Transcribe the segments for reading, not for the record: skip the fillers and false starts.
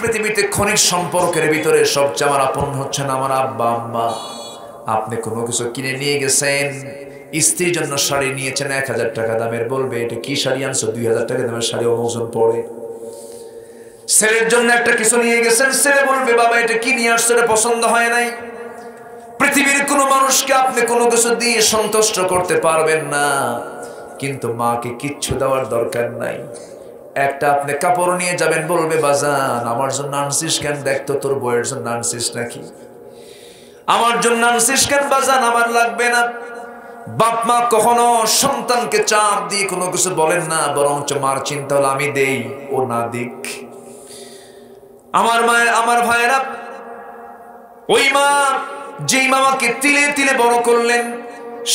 পৃথিবীতে খনিজ সম্পর্কের ভিতরে সবচেয়ে আমার আপন হচ্ছেন আমার আব্বা আম্মা। আপনি কোনো কিছু কিনে নিয়ে গেছেন, স্ত্রীর জন্য শাড়ি নিয়েছেন 1000 টাকা দামের, বলবে এটা কি শাড়ি আনছো, 2000 টাকা দামের শাড়ি ওজন পড়ে। ছেলের জন্য একটা কিছু নিয়ে গেছেন, ছেলে বলবে বাবা এটা কি নিয়ে আসছো, এটা পছন্দ হয় নাই। পৃথিবীর কোনো মানুষকে আপনি কোনো কিছু দিয়ে সন্তুষ্ট করতে পারবেন না, কিন্তু মাকে কিচ্ছু দেওয়ার দরকার নাই। একটা আপনি কাপড় নিয়ে যাবেন, বলবে বাজান আমার জন্য আনছিস কেন, দেখতো তোর বউয়ের জন্য আনছিস নাকি, আমার জন্য আনছিস কেন বাজান, আমার লাগবে না। বাপ মা কখনো সন্তানকে চাপ দিয়ে কোনো কিছু বলেন না, বরঞ্চ মার চিন্তা হলো আমি দেই ও না দিক। আমার মায়ের আমার ভাইয়েরা, ওই মা যেই মামাকে তিলে তিলে বড় করলেন,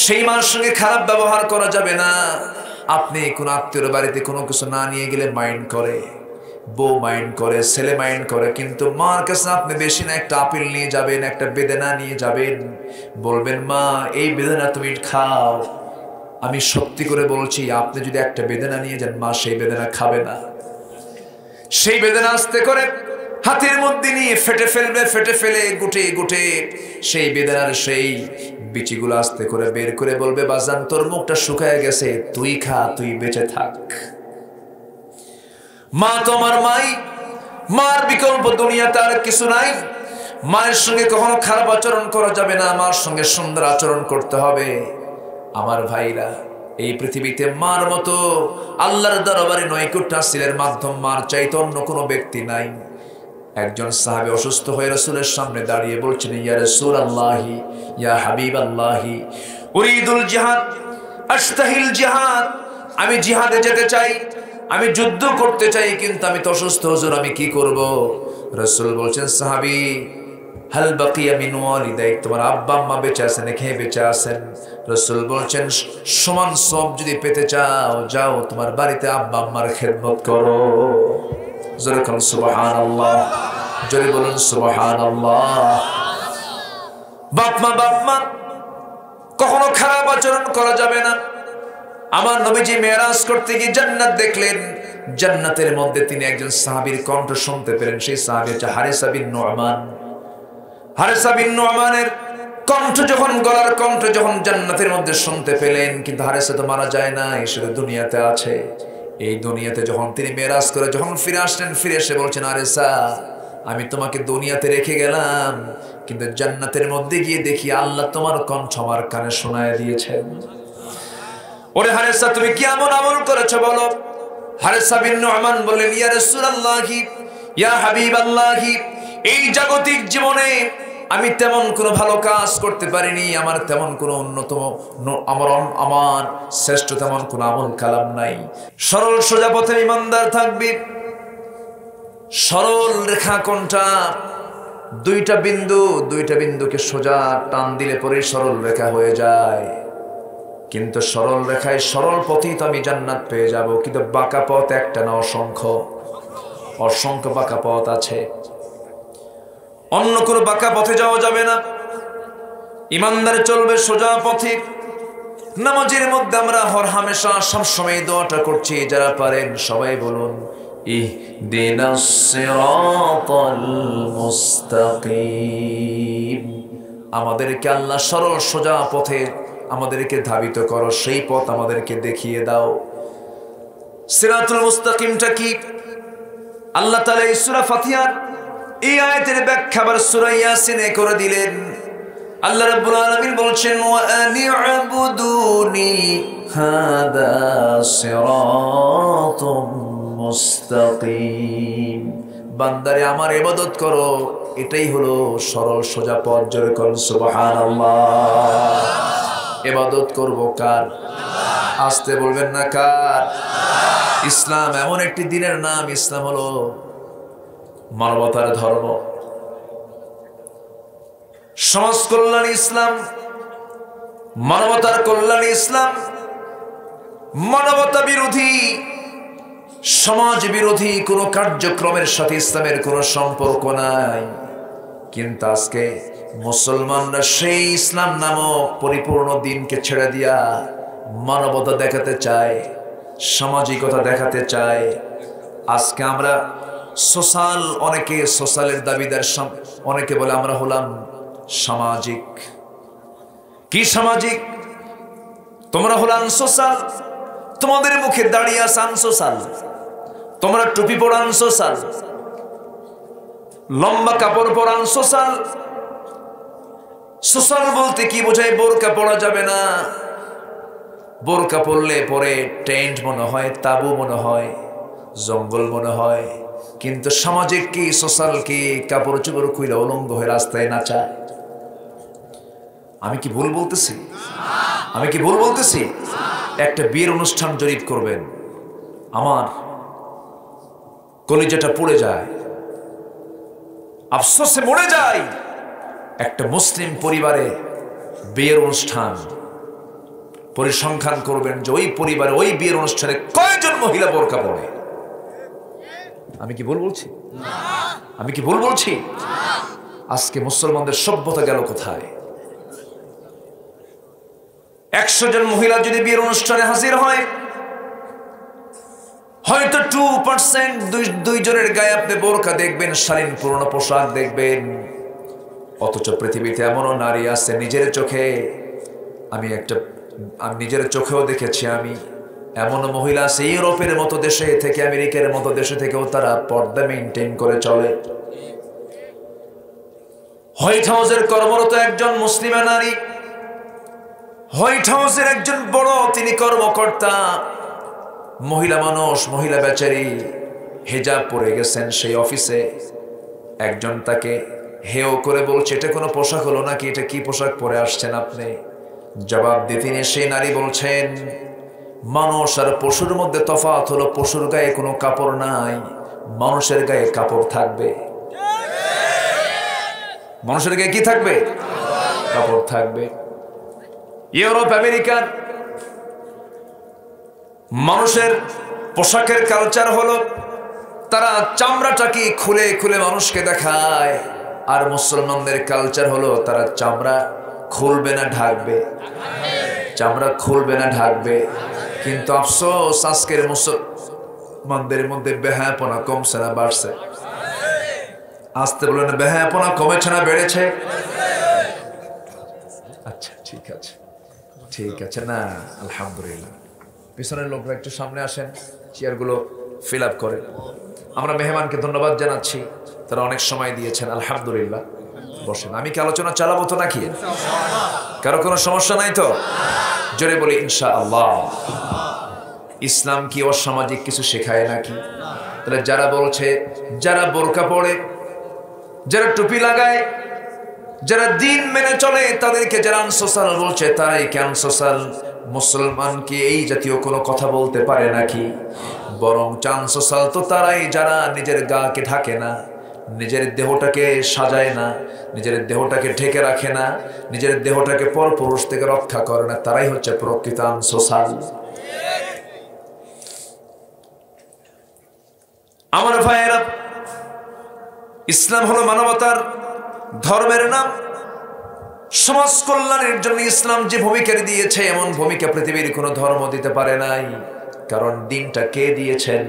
সেই মার সঙ্গে খারাপ ব্যবহার করা যাবে না। আপনি কোন আত্মীয়র বাড়িতে কোনো কিছু না নিয়ে গেলে মাইন্ড করে, বউ মাইন্ড করে, ছেলে মাইন্ড করে, কিন্তু মার কাছে আপনি বেশি না একটা আপেল নিয়ে যাবেন, একটা বেদানা নিয়ে যাবেন, বলবেন মা এই বেদানা তুমি খাও। আমি সত্যি করে বলছি, আপনি যদি একটা বেদানা নিয়ে যান, মা সেই বেদানা খাবে না। সেই বেদানা আস্তে করে হাতের মধ্যে নিয়ে ফেটে ফেলবে, ফেটে ফেলে গুটে গুটে সেই বেদানার সেই বিচিগুলো আস্তে করে বের করে বলবে বাজান তোর মুখটা শুকায় গেছে, তুই খা, তুই বেঁচে থাক। মা তো আমার মাই, মার বিকল্প দুনিয়াতে আর কিছু নাই। মায়ের সঙ্গে কখনো খারাপ আচরণ করা যাবে না, মার সঙ্গে সুন্দর আচরণ করতে হবে। আমার ভাইরা, এই পৃথিবীতে মার মতো আল্লাহর দরবারে নৈকট্য হাসিলের মাধ্যম মার চাইতে অন্য কোনো ব্যক্তি নাই। একজন সাহাবী অসুস্থ হয়ে রাসূলের সামনে দাঁড়িয়ে বলছেন ইয়া রাসূলুল্লাহি ইয়া হাবিবাল্লাহি উরিদুল জিহাদ আস্তাহিল জিহাদ, আমি জিহাদে যেতে চাই, আমি যুদ্ধ করতে চাই, কিন্তু আমি তো অসুস্থ হুজুর, আমি কি করব? রাসূল বলছেন সাহাবী হাল বাকিয়া মিন ওয়ালিদাইক, তোমার আব্বা আম্মা বেঁচে আছেন, খেয়ে বেঁচে আছেন? রাসূল বলছেন সমান সব যদি পেতে চাও, যাও তোমার বাড়িতে আব্বা আম্মার খেদমত করো। জোরে বলুন সুবহানাল্লাহ, জোরে বলুন সুবহানাল্লাহ। বাপ মা কখনো খারাপ আচরণ করা যাবে না। আমার নবীজি মেরাজ করতে গিয়ে জান্নাত দেখলেন, জান্নাতের মধ্যে তিনি একজন সাহাবীর কণ্ঠ শুনতে পেলেন। সেই সাহাবী হচ্ছে হারিসা বিন নু'মান। হারিসা বিন নু'মানের কণ্ঠ যখন, গলার কণ্ঠ যখন জান্নাতের মধ্যে শুনতে পেলেন, কিন্তু হারিসা তো মারা যায় না, শুধু দুনিয়াতে আছে। এই দুনিয়াতে যখন তিনি মেরাজ করে যখন ফিরে আসলেন, ফিরে এসে বলছেন হারিসা আমি তোমাকে দুনিয়াতে রেখে গেলাম, কিন্তু জান্নাতের মধ্যে গিয়ে দেখি আল্লাহ তোমার কণ্ঠ আমার কানে শোনায় দিয়েছেন। ওরে হারিসা তুমি কি এমন আমল করেছো বলো? হারিসা বিন নু'মান বললেন ইয়া রাসূলুল্লাহি ইয়া হাবিবাল্লাহি, এই জাগতিক জীবনে আমি তেমন কোনো ভালো কাজ করতে পারিনি, আমার তেমন কোনো অন্যতম আমার শ্রেষ্ঠ তেমন কোনো আমল কালাম নাই। সরল সোজা পথে ইমানদার থাকবে। সরল রেখা কোনটা? দুইটা বিন্দুকে সোজা টান দিলে পরে সরল রেখা হয়ে যায়। কিন্তু সরল রেখায় সরল পথেই তো আমি জান্নাত পেয়ে যাব, কিন্তু বাঁকা পথ একটা না, অসংখ্য বাঁকা পথ আছে। অন্য কোনো বাঁকা পথে যাওয়া যাবে না, ইমানদার চলবে সোজা পথে। নামাজের মধ্যে আমরা হরহামেশা সবসময় দোয়াটা করছি, যারা পারেন সবাই বলুন ইহদিনাস সিরাতাল মুস্তাকিম। আমাদেরকে আল্লাহ সরল সোজা পথে আমাদেরকে ধাবিত করো, সেই পথ আমাদেরকে দেখিয়ে দাও। সিরাতুল মুস্তাকিমটা কি? আল্লাহ তাআলা এই সূরা ফাতিহার এই আয়াতের ব্যাখ্যা আবার সূরা ইয়াসিনে করে দিলেন। আল্লাহ রাব্বুল আলামিন বলছেন ওয়া আনি'বুদুনি হাদা সিরাতুম মুস্তাকিম, বান্দারে আমার ইবাদত করো, এটাই হলো সরল সোজা পথ। জোরে করুন সুবহানাল্লাহ। ইবাদত করব কার? আস্তে বলবেন না কার? ইসলাম এমন একটি দিনের নাম, ইসলাম হলো মানবতার ধর্ম, সমাজ কল্যাণ ইসলাম, মানবতার কল্যাণ ইসলাম। মানবতা বিরোধী, সমাজ বিরোধী কোন কার্যক্রমের সাথে ইসলামের কোন সম্পর্ক নাই। কিন্তু আজকে মুসলমানরা সেই ইসলাম নামক পরিপূর্ণ দিনকে ছেড়ে দিয়া মানবতা দেখাতে চায়, সামাজিকতা দেখাতে চায়। আজকে আমরা সোশ্যাল, অনেকে সোশ্যালের দাবিদার, অনেকে বলে আমরা হলাম সামাজিক। কি সামাজিক? তোমরা হলো আনসোশ্যাল, তোমাদের মুখে দাঁড়িয়ে আছে আনসোশ্যাল, তোমরা টুপি পরা আনসোশ্যাল, লম্বা কাপড় পরা আনসোশ্যাল। সোশ্যাল বলতে কি বোঝায়? বোরকা পরা যাবে না। বোরকা পরলে পরে টেন্ট মনে হয়, তাবু মনে হয়, জঙ্গল মনে হয়। কিন্তু সামাজিক কি, সোশ্যাল কি? কাপড় চোপড় খুইলা উলঙ্গ হয়ে রাস্তায় নাচা। আমি কি ভুল বলতেছি? আমি কি ভুল বলতেছি? একটা বিয়ের অনুষ্ঠান জরিপ করবেন, আমার কলিজাটা পুড়ে যায়, আফসোসে মরে যায়। একটা মুসলিম পরিবারে বিয়ের অনুষ্ঠান, পরিসংখ্যান করবেন যে ওই পরিবারে ওই বিয়ের অনুষ্ঠানে কয়জন মহিলা বোরকা পরে। আমি কি ভুল বলছি? আমি কি ভুল বলছি? আজকে মুসলমানদের সভ্যতা গেল কোথায়? 100 জন মহিলা যদি বিয়ের অনুষ্ঠানে হাজির হয়, হয়তো 2% দুইজনের গায়ে আপনি বোরকা দেখবেন, শালীন পুরনো পোশাক দেখবেন। অথচ পৃথিবীতে এমনও নারী আছে, নিজের চোখে আমি নিজের চোখেও দেখেছি, আমি এমন মহিলা আছে ইউরোপের মতো দেশে থেকে, আমেরিকার মতো দেশে থেকেও তারা পর্দা মেইনটেইন করে চলে। হোয়াইট হাউসের কর্মরত একজন মুসলিমা নারী, হোয়াইট হাউসের একজন বড় তিনি কর্মকর্তা, মহিলা মানুষ, মহিলা বেচারি, হিজাব পরে গেছেন সেই অফিসে। একজন তাকে হেও করে বলছে, এটা কোনো পোশাক হলো নাকি? এটা কি পোশাক পরে আসছেন আপনি? জবাব দিতে সেই নারী বলছেন, মানুষ আর পশুর মধ্যে তফাৎ হলো, পশুর গায়ে কোনো কাপড় নাই, মানুষের গায়ে কাপড় থাকবে। মানুষের গায়ে কি থাকবে? কাপড় থাকবে। ইউরোপ, আমেরিকার মানুষের পোশাকের কালচার হলো তারা চামড়াটাকে খুলে খুলে মানুষকে দেখায়, আর মুসলমানদের কালচার হলো তারা চামড়া খুলবে না ঢাকবে, চামড়া খুলবে না ঢাকবে। কিন্তু আফসোস আজকের মুসলমানদের মধ্যে বেহায়াপনা কমছে না বাড়ছে? আসতে বলেন, বেহায়াপনা কমেছে না বেড়েছে? আচ্ছা ঠিক আছে, ঠিক আছে না, আলহামদুলিল্লাহ। পিছনের লোকরা একটু সামনে আসেন, চেয়ারগুলো ফিল আপ করে। আমরা মেহমানকে ধন্যবাদ জানাচ্ছি, তারা অনেক সময় দিয়েছেন, আলহামদুলিল্লাহ। বসেন। আমি কি আলোচনা চালাবো তো নাকি? কারো কোনো সমস্যা নাই তো? জোরে বলি ইনশাআল্লাহ। ইসলাম কি অসামাজিক কিছু শেখায় নাকি? তাহলে যারা বলছে, যারা বোরকা পরে, যারা টুপি লাগায়, যারা দিন মেনে চলে, তাদেরকে যারা আনসোশ্যাল বলছে, তারাই কি আনসোশ্যাল? মুসলমান কি এই জাতীয় কোনো কথা বলতে পারে নাকি? বরং আনসোশ্যাল তো তারাই যারা নিজের গাকে ঢাকে না, নিজের দেহটাকে সাজায় না, নিজের দেহটাকে ঢেকে রাখে না, নিজের দেহটাকে পরপুরুষ থেকে রক্ষা করে না, তারাই হচ্ছে প্রকৃত আনসোশ্যাল। আমার ভাইয়েরা, ইসলাম হলো মানবতার ধর্মের নাম। সমাজ কল্যাণের জন্য ইসলাম যে ভূমিকা দিয়েছে, এমন ভূমিকা পৃথিবীর কোনো ধর্ম দিতে পারে নাই। কারণ দিনটা কে দিয়েছেন?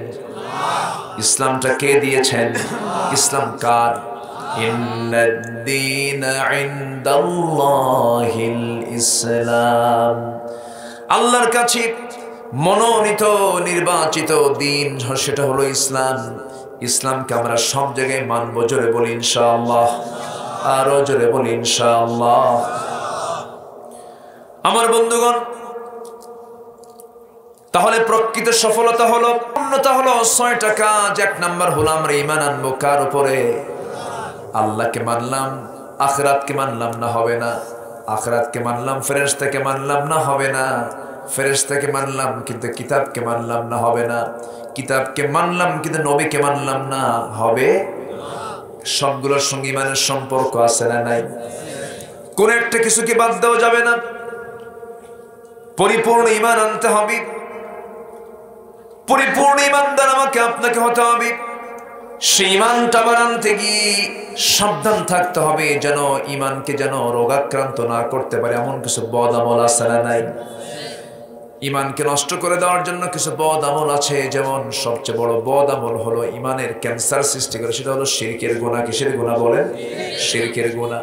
ইসলামটা কে দিয়েছেন? ইসলাম কার? ইন্নাদ-দীনা ইনদাল্লাহিল ইসলাম। আল্লাহর কাছে মনোনীত নির্বাচিত দিন সেটা হলো ইসলাম। ইসলামকে আমরা সব জায়গায় মানব। জোরে বলি ইনশাআল্লাহ, আরো জোরে বলি ইনশাআল্লাহ। আমার বন্ধুগণ, তাহলে প্রকৃত সফলতা হলো, পূর্ণতা হলো 6টা কাজ। 1 নাম্বার হলো আমরা ঈমান আনবো কার উপরে? আল্লাহকে মানলাম, আখিরাতকে মানলাম না, হবে না। আখিরাতকে মানলাম, ফেরেশতাকে মানলাম না, হবে না। ফেরেশতাকে মানলাম কিন্তু কিতাবকে মানলাম না, হবে না। কিতাবকে মানলাম কিন্তু নবীকে মানলাম না, হবে। সবগুলোর সঙ্গে ঈমানের সম্পর্ক আছে না নাই? কোন একটা কিছুকে বাদ দেওয়া যাবে না। পরিপূর্ণ ঈমান আনতে হবে। পরিপূর্ণ ঈমানদার আমাকে আপনাকে হতে হবে। সেই ঈমানটা আনতে গিয়ে সাবধান থাকতে হবে যেন ঈমানকে যেন রোগাক্রান্ত না করতে পারে এমন কিছু বদ আমল আছে না নাই? ইমানকে নষ্ট করে দেওয়ার জন্য কিছু বদ আমল আছে, যেমন সবচেয়ে বড় বদ আমল হলো ইমানের ক্যান্সার সৃষ্টি করে, সেটা হলো শিরকের গুনাহ। কিসের গুনাহ বলেন? শিরকের গুনাহ।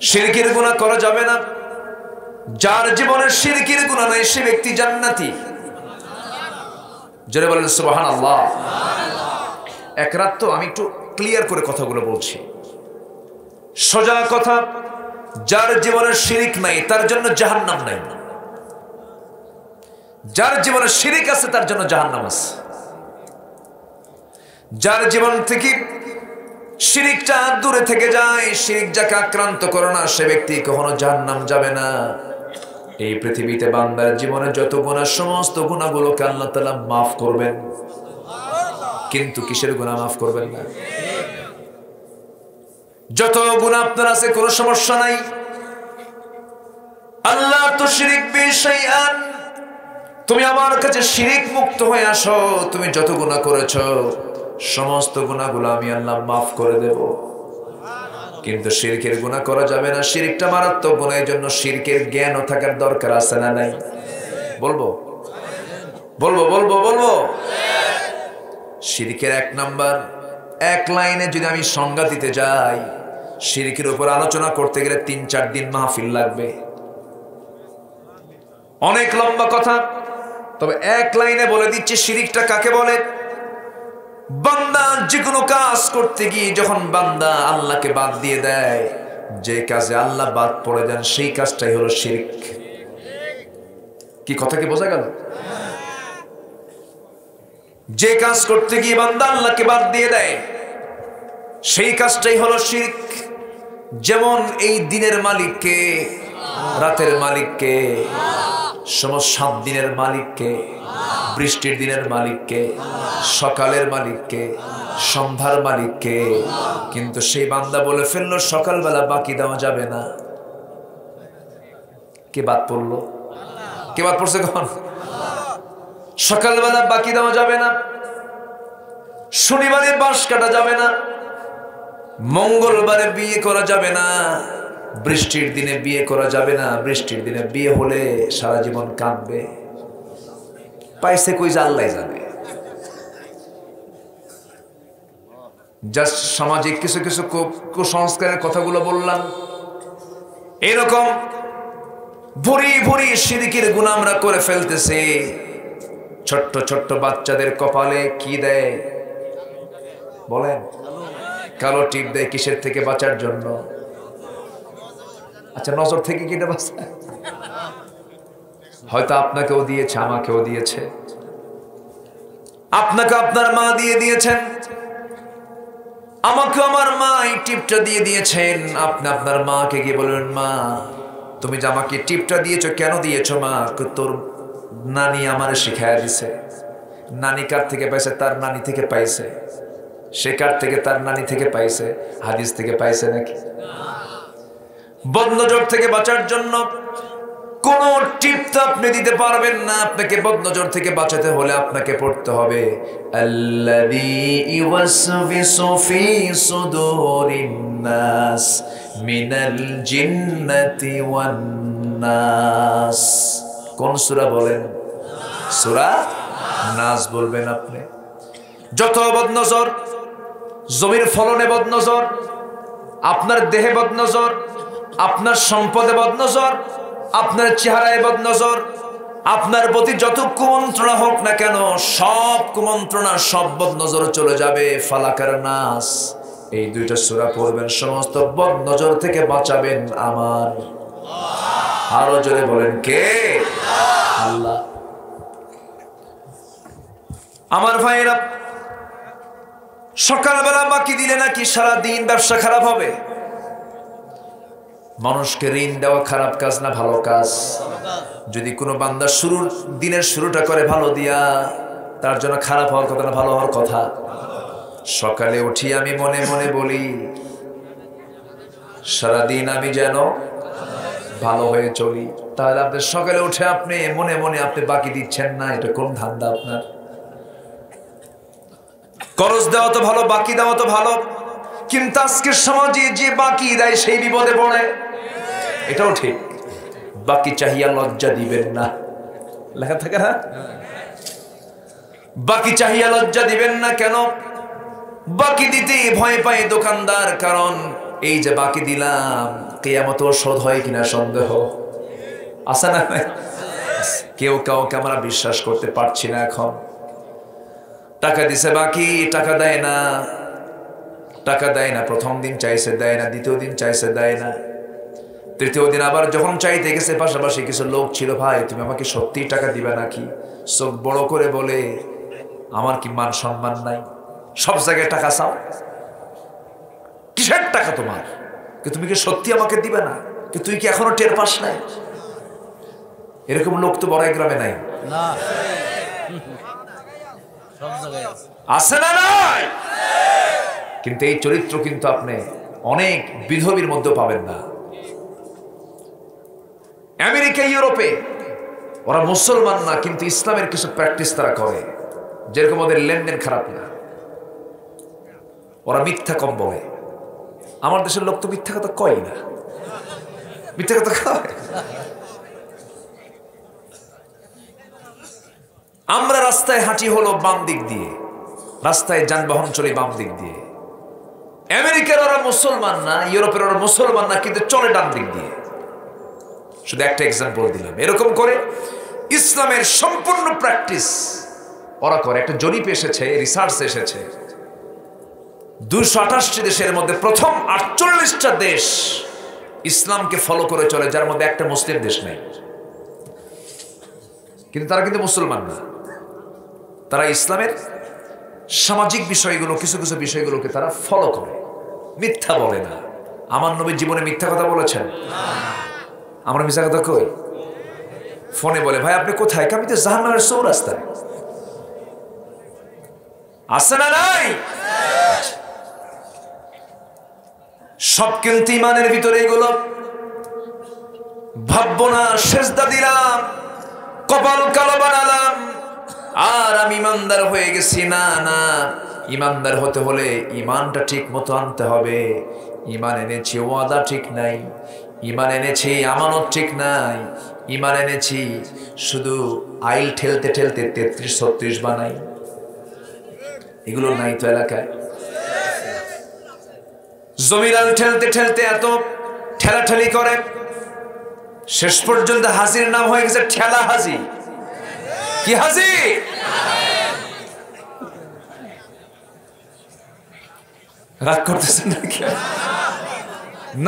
শিরকের গুনাহ করা যাবে না। যার জীবনের শিরকের গুনাহ নাই সে ব্যক্তি জান্নাতি। জোরে বলেন সুবহানাল্লাহ। এক রাত তো আমি একটু ক্লিয়ার করে কথাগুলো বলছি, সোজা কথা। যার জীবনের শিরিক নাই তার জন্য জাহান্নাম নাই, যার জীবনে শিরিক আছে তার জন্য জাহান্নাম আছে। যার জীবন থেকে শিরিকটা দূরে থেকে যায়, শিরিক যাকে আক্রান্ত করে না, সে ব্যক্তি কখনো জাহান্নাম যাবে না। এই পৃথিবীতে বান্দার জীবনে যত গুনাহ, সমস্ত গুনাহগুলোকে আল্লাহ তাআলা মাফ করবেন, কিন্তু কিসের গুনাহ মাফ করবেন না? যত গুনাহ আপনার আছে কোনো সমস্যা নাই। আল্লাহ তো শিরিক বিশাইআন, তুমি আমার কাছে শিরিক মুক্ত হয়ে আসো, তুমি যত গুনাহ করেছো সমস্ত গুনাহগুলো আমি আল্লাহ মাফ করে দেব। কিন্তু শিরকের গুনাহ করা যাবে না। শিরকটা মারাত্মক গুনাহ, এই জন্য শিরকের জ্ঞানও থাকার দরকার আছে না নাই? বলবো বলবো বলবো বলবো শিরকের এক নাম্বার, এক লাইনে যদি আমি সংজ্ঞা দিতে যাই, শিরকের উপর আলোচনা করতে গেলে 3-4 দিন মাহফিল লাগবে, অনেক লম্বা কথা। তবে এক লাইনে বলে দিচ্ছি শিরকটা কাকে বলে। বান্দা যে কোনো কাজ করতে গিয়ে যখন বান্দা আল্লাহকে বাদ দিয়ে দেয়, যে কাজে আল্লাহ বাদ পড়ে দেন, সেই কাজটাই হলো শিরক। কি কথা কি বোঝা গেল? যে কাজ করতে গিয়ে বান্দা আল্লাহকে বাদ দিয়ে দেয়, সেই কাজটাই হলো শিরক। যেমন এই দিনের মালিককে, রাতের মালিককে, সমস্ত 7 দিনের মালিককে, বৃষ্টির দিনের মালিককে, সকালের মালিককে, সন্ধ্যার মালিককে, কিন্তু সেই বান্দা বলে ফেললো সকালবেলা বাকি দেওয়া যাবে না। কে বাদ পড়লো? কে বাদ পড়ছে? কখন? সকালবেলা বাকি দেওয়া যাবে না, শনিবারে বাঁশ কাটা যাবে না, মঙ্গলবারে বিয়ে করা যাবে না, বৃষ্টির দিনে বিয়ে করা যাবে না। বৃষ্টির দিনে বিয়ে হলে সারা জীবন কাঁদবে। পাইছে কই যে আল্লাহ জানে। জাস্ট সামাজিক কিছু কিছু কুসংস্কারের কথাগুলো বললাম। এরকম ভরি ভরি শিরকের গুনাহ আমরা করে ফেলতেছি। ছোট্ট ছোট্ট বাচ্চাদের কপালে কি দেয় বলেন? কালো টিপ দেয়। কিসের থেকে বাঁচার জন্য? আচ্ছা, নজর থেকে কি এটা বাঁচায়? হয়তো আপনাকেও দিয়েছে, আমাকেও দিয়েছে, আপনাকে আপনার মা দিয়ে দিয়েছেন, আমাকে আমার মা এই টিপটা দিয়ে দিয়েছেন। আপনি আপনার মাকে গিয়ে বলবেন, মা তুমি যে আমাকে টিপটা দিয়েছো কেন দিয়েছো? মা, তোর নানি আমারে শিখাইয়া দিছে। নানি কার থেকে পাইছে? তার নানি থেকে পাইছে। সে কার থেকে? তার নানি থেকে পাইছে। হাদিস থেকে পাইছে নাকি? বদনজর থেকে বাঁচার জন্য কোন টিপ তো আপনি দিতে পারবেন না। আপনাকে বদনজর থেকে বাঁচাতে হলে আপনাকে পড়তে হবে আল্লাযী ইওয়াসওয়িসু ফি সুদুরিন নাস মিনাল জিন্নাতি ওয়ান নাস। কোন সূরা বলেন? সূরা নাস বলবেন আপনি। যত বদনজর, জমির ফলনে বদনজর, আপনার দেহে বদনজর, আপনার সম্পদে বদনজর, আপনার চেহারায় বদনজর, আপনার প্রতি যত কুমন্ত্রণা হোক না কেন, সব কুমন্ত্রণা, সব বদনজর চলে যাবে। ফালাকার নাস, এই 2টা সূরা পড়বেন, সমস্ত বদনজর থেকে বাঁচাবেন আমার। আরো জোরে বলেন, কে? আল্লাহ। আমার ভাইয়েরা, সকালবেলা বাকি দিলে নাকি সারা দিন ব্যবসা খারাপ হবে? মানুষকে ঋণ দেওয়া খারাপ কাজ না ভালো কাজ? যদি কোনো বান্দা দিনের শুরুটা করে ভালো দিয়া, তার জন্য খারাপ হওয়ার কথা না ভালো হওয়ার কথা? সকালে উঠি আমি মনে মনে বলি, সারাদিন আমি যেন ভালো হয়ে চলি। তাহলে আপনি সকালে উঠে আপনি মনে মনে আপনি বাকি দিচ্ছেন না, এটা কোন ধান্দা আপনার? করজ দেওয়া তো ভালো, বাকি দেওয়া তো ভালো, কিন্তু আজকের সমাজে যে বাকি দেয় সেই বিপদে পড়ে। এটাও ঠিক। বাকি চাহিয়া লজ্জা দিবেন না। লেখা থাকে না? বাকি চাহিয়া লজ্জা দিবেন না কেন? বাকি দিতে ভয় পায় দোকানদার, কারণ এই যে বাকি দিলাম কিয়ামত শোধ হয় কিনা সন্দেহ আছে না? কেউ কাউকে আমরা বিশ্বাস করতে পারছি না। এখন টাকা দিছে বাকি, টাকা দেয় না, টাকা দেয় না। প্রথম দিন চাইছে দেয় না, দ্বিতীয় দিন চাইছে দেয় না, তৃতীয় দিন আবার যখন চাইতে গেছে পাশাপাশি কিছু লোক ছিল, ভাই তুমি আমাকে সত্যি টাকা দিবে নাকি? চোখ বড় করে বলে, আমার কি মান সম্মান নাই? সব জায়গায় টাকা চাও, কিসের টাকা তোমার? তুমি কি সত্যি আমাকে দিবে না? তুই কি এখনো টের পাস নাই? এরকম লোক তো বড় গ্রামে নাই, আছে না? নাই। কিন্তু এই চরিত্র কিন্তু আপনি অনেক বিধর্মীর মধ্যে পাবেন না। আমেরিকা, ইউরোপে ওরা মুসলমান না, কিন্তু ইসলামের কিছু প্র্যাকটিস তারা করে, যেরকম ওদের লেনদেন খারাপ না, ওরা মিথ্যা কম বলে। আমার দেশের লোক তো মিথ্যা কথা কয় না, মিথ্যা কথা কয়। আমরা রাস্তায় হাঁটি হলো বাম দিক দিয়ে, রাস্তায় যানবাহন চলে বাম দিক দিয়ে। আমেরিকার ওরা মুসলমান না, ইউরোপের ওরা মুসলমান না, কিন্তু চলে ডান দিক দিয়ে। শুধু একটা এক্সাম্পল দিলাম। এরকম করে ইসলামের সম্পূর্ণ প্র্যাকটিস ওরা করে। একটা জরিপ এসেছে, রিসার্চ এসেছে, 228টি দেশের মধ্যে প্রথম 48টা দেশ ইসলামকে ফলো করে চলে, যার মধ্যে একটা মুসলিম দেশ নেই। কিন্তু তারা কিন্তু মুসলমান না, তারা ইসলামের সামাজিক বিষয়গুলো, কিছু কিছু বিষয়গুলোকে তারা ফলো করে, মিথ্যা বলে না। আমার নবী জীবনে মিথ্যা কথা বলেছেন? আমরা মিথ্যা কথা কই? ফোনে বলে, ভাই আপনি কোথায়? আমি তো জাহান্নামের চৌরাস্তায়। আছে না নাই? সব কিন্তু ইমানের ভিতরে এগুলো। ভাববো না সেজদা দিলাম, কপাল কালো বানালাম, আর আমি ইমানদার হয়ে গেছি। না না, ইমানদার হতে হলে ইমানটা ঠিক মতো আনতে হবে। ইমান এনেছি, ওয়াদা ঠিক নাই। ইমান এনেছি, আমানত ঠিক নাই। ইমান এনেছি, শুধু আইল ঠেলতে ঠেলতে 33-36 বানাই। এগুলো নাই তো এলাকায়। জমিরাল ঠেলতে ঠেলতে এত ঠেলাঠেলি করে, শেষ পর্যন্ত হাজির নাম হয়ে গেছে ঠেলা হাজি। কি হাজি? রাগ করতেছেন নাকি?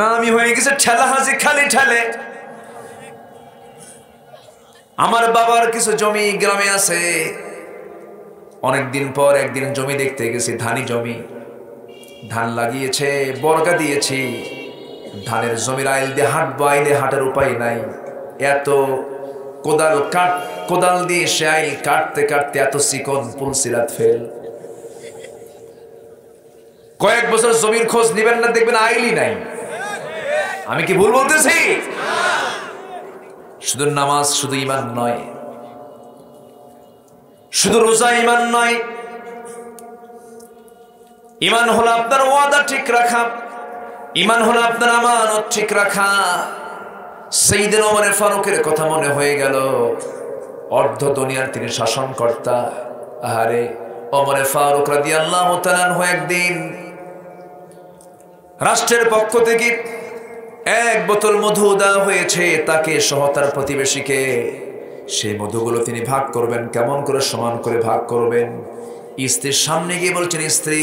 নামই হয়ে গেছে ঠেলা হাজি, খালি ঠেলে। আমার বাবার কিছু জমি গ্রামে আছে। অনেকদিন পর একদিন জমি দেখতে গেছি, ধানি জমি, ধান লাগিয়েছে, বর্গা দিয়েছি। ধানের জমির আইল দিয়ে হাঁটবো, আইলে হাঁটার উপায় নাই। এত কোদাল দিয়ে সে আইল কাটতে কাটতে এত চিকন, পুলসিরাত ফেল। কয়েক বছর জমির খোঁজ নিবেন না, দেখবেন আইলই নাই। আমি কি ভুল বলতেছি? শুধু নামাজ, শুধু ইমান নয়, শুধু রোজা ইমান নয়। ইমান হলো আপনার ওয়াদা ঠিক রাখা, ইমান হলো আপনার আমানত ঠিক রাখা। সাইয়েদনা ওমর ফারুকের কথা মনে হয়ে গেল। অর্ধ দুনিয়ার তিনি শাসনকর্তা। আহারে, ওমর ফারুক রাদিয়াল্লাহু তাআলা আনহু একদিন রাষ্ট্রের পক্ষ থেকে 1 বোতল মধু দেওয়া হয়েছে তাকে সহ তার প্রতিবেশীকে। সেই মধুগুলো তিনি ভাগ করবেন, কেমন করে সমান করে ভাগ করবেন? স্ত্রীর সামনে গিয়ে বলছেন, স্ত্রী